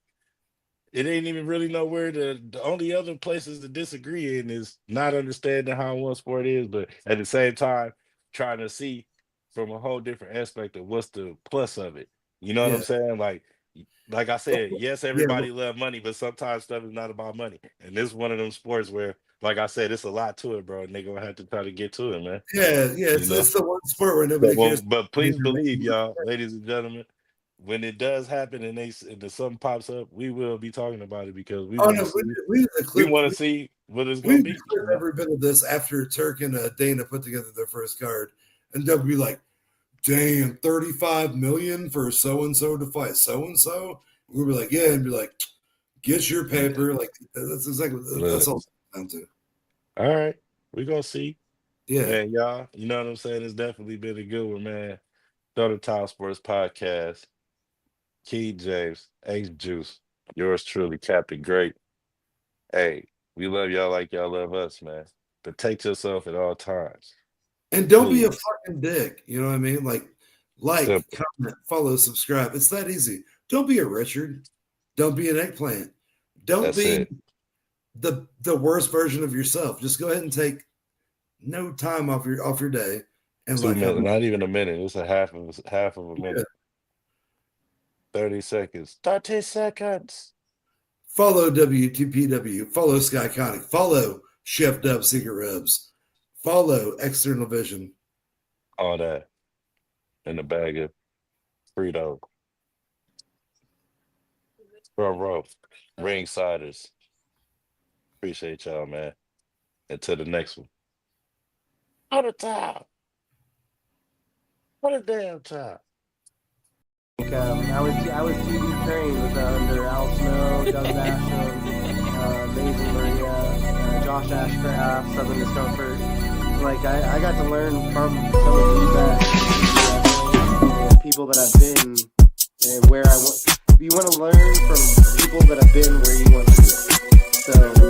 it ain't even really nowhere the only other places to disagree in is not understanding how one sport is, but at the same time trying to see from a whole different aspect of what's the plus of it. You know what I'm Yeah. saying? Like I said, yes, Yeah. everybody love money, but sometimes stuff is not about money. And this is one of them sports where, like I said, it's a lot to it, bro. And they're gonna have to try to get to it, man. Yeah. You know? It's the one sport where nobody cares. But please believe, y'all, ladies and gentlemen, when it does happen and the something pops up, we will be talking about it because we Oh want no, to see. we Want to see what it's we gonna be. declared every bit of this after Turk and Dana put together their first card, and they'll be like, "Damn, 35 million for so and so to fight so and so." We'll be like, "Yeah," and be like, "Get your paper." Like that's exactly that's all it's down to. All right, we gonna see. Yeah, Man, y'all, you know what I'm saying? It's definitely been a good one, man. Throw the Top Sports Podcast. Key James, Ace Juice, yours truly, Captain Great. Hey, we love y'all like y'all love us, man. Protect yourself at all times. and don't be a Please. fucking dick. You know what I mean? Like, Simple. comment, follow, subscribe. It's that easy. Don't be a Richard. Don't be an eggplant. Don't That's be it. the worst version of yourself. Just go ahead and take no time off your day and 2 like minutes, not even a minute. It's a half of a minute. Yeah. 30 seconds. 30 seconds. Follow WTPW. Follow Skyconic. Follow Chef Dub Secret Ribs. Follow External Vision. All that in the bag of Frito. Front row. Ringsiders. Appreciate y'all, man. Until the next one. On the top. On the damn top. I was TV trained with under Al Snow, Doug Basham, Mason Maria, Josh Ashcraft, Southern Discomfort. Like I got to learn from some of these guys, people that I've been and where I want. You want to learn from people that have been where you want to be. So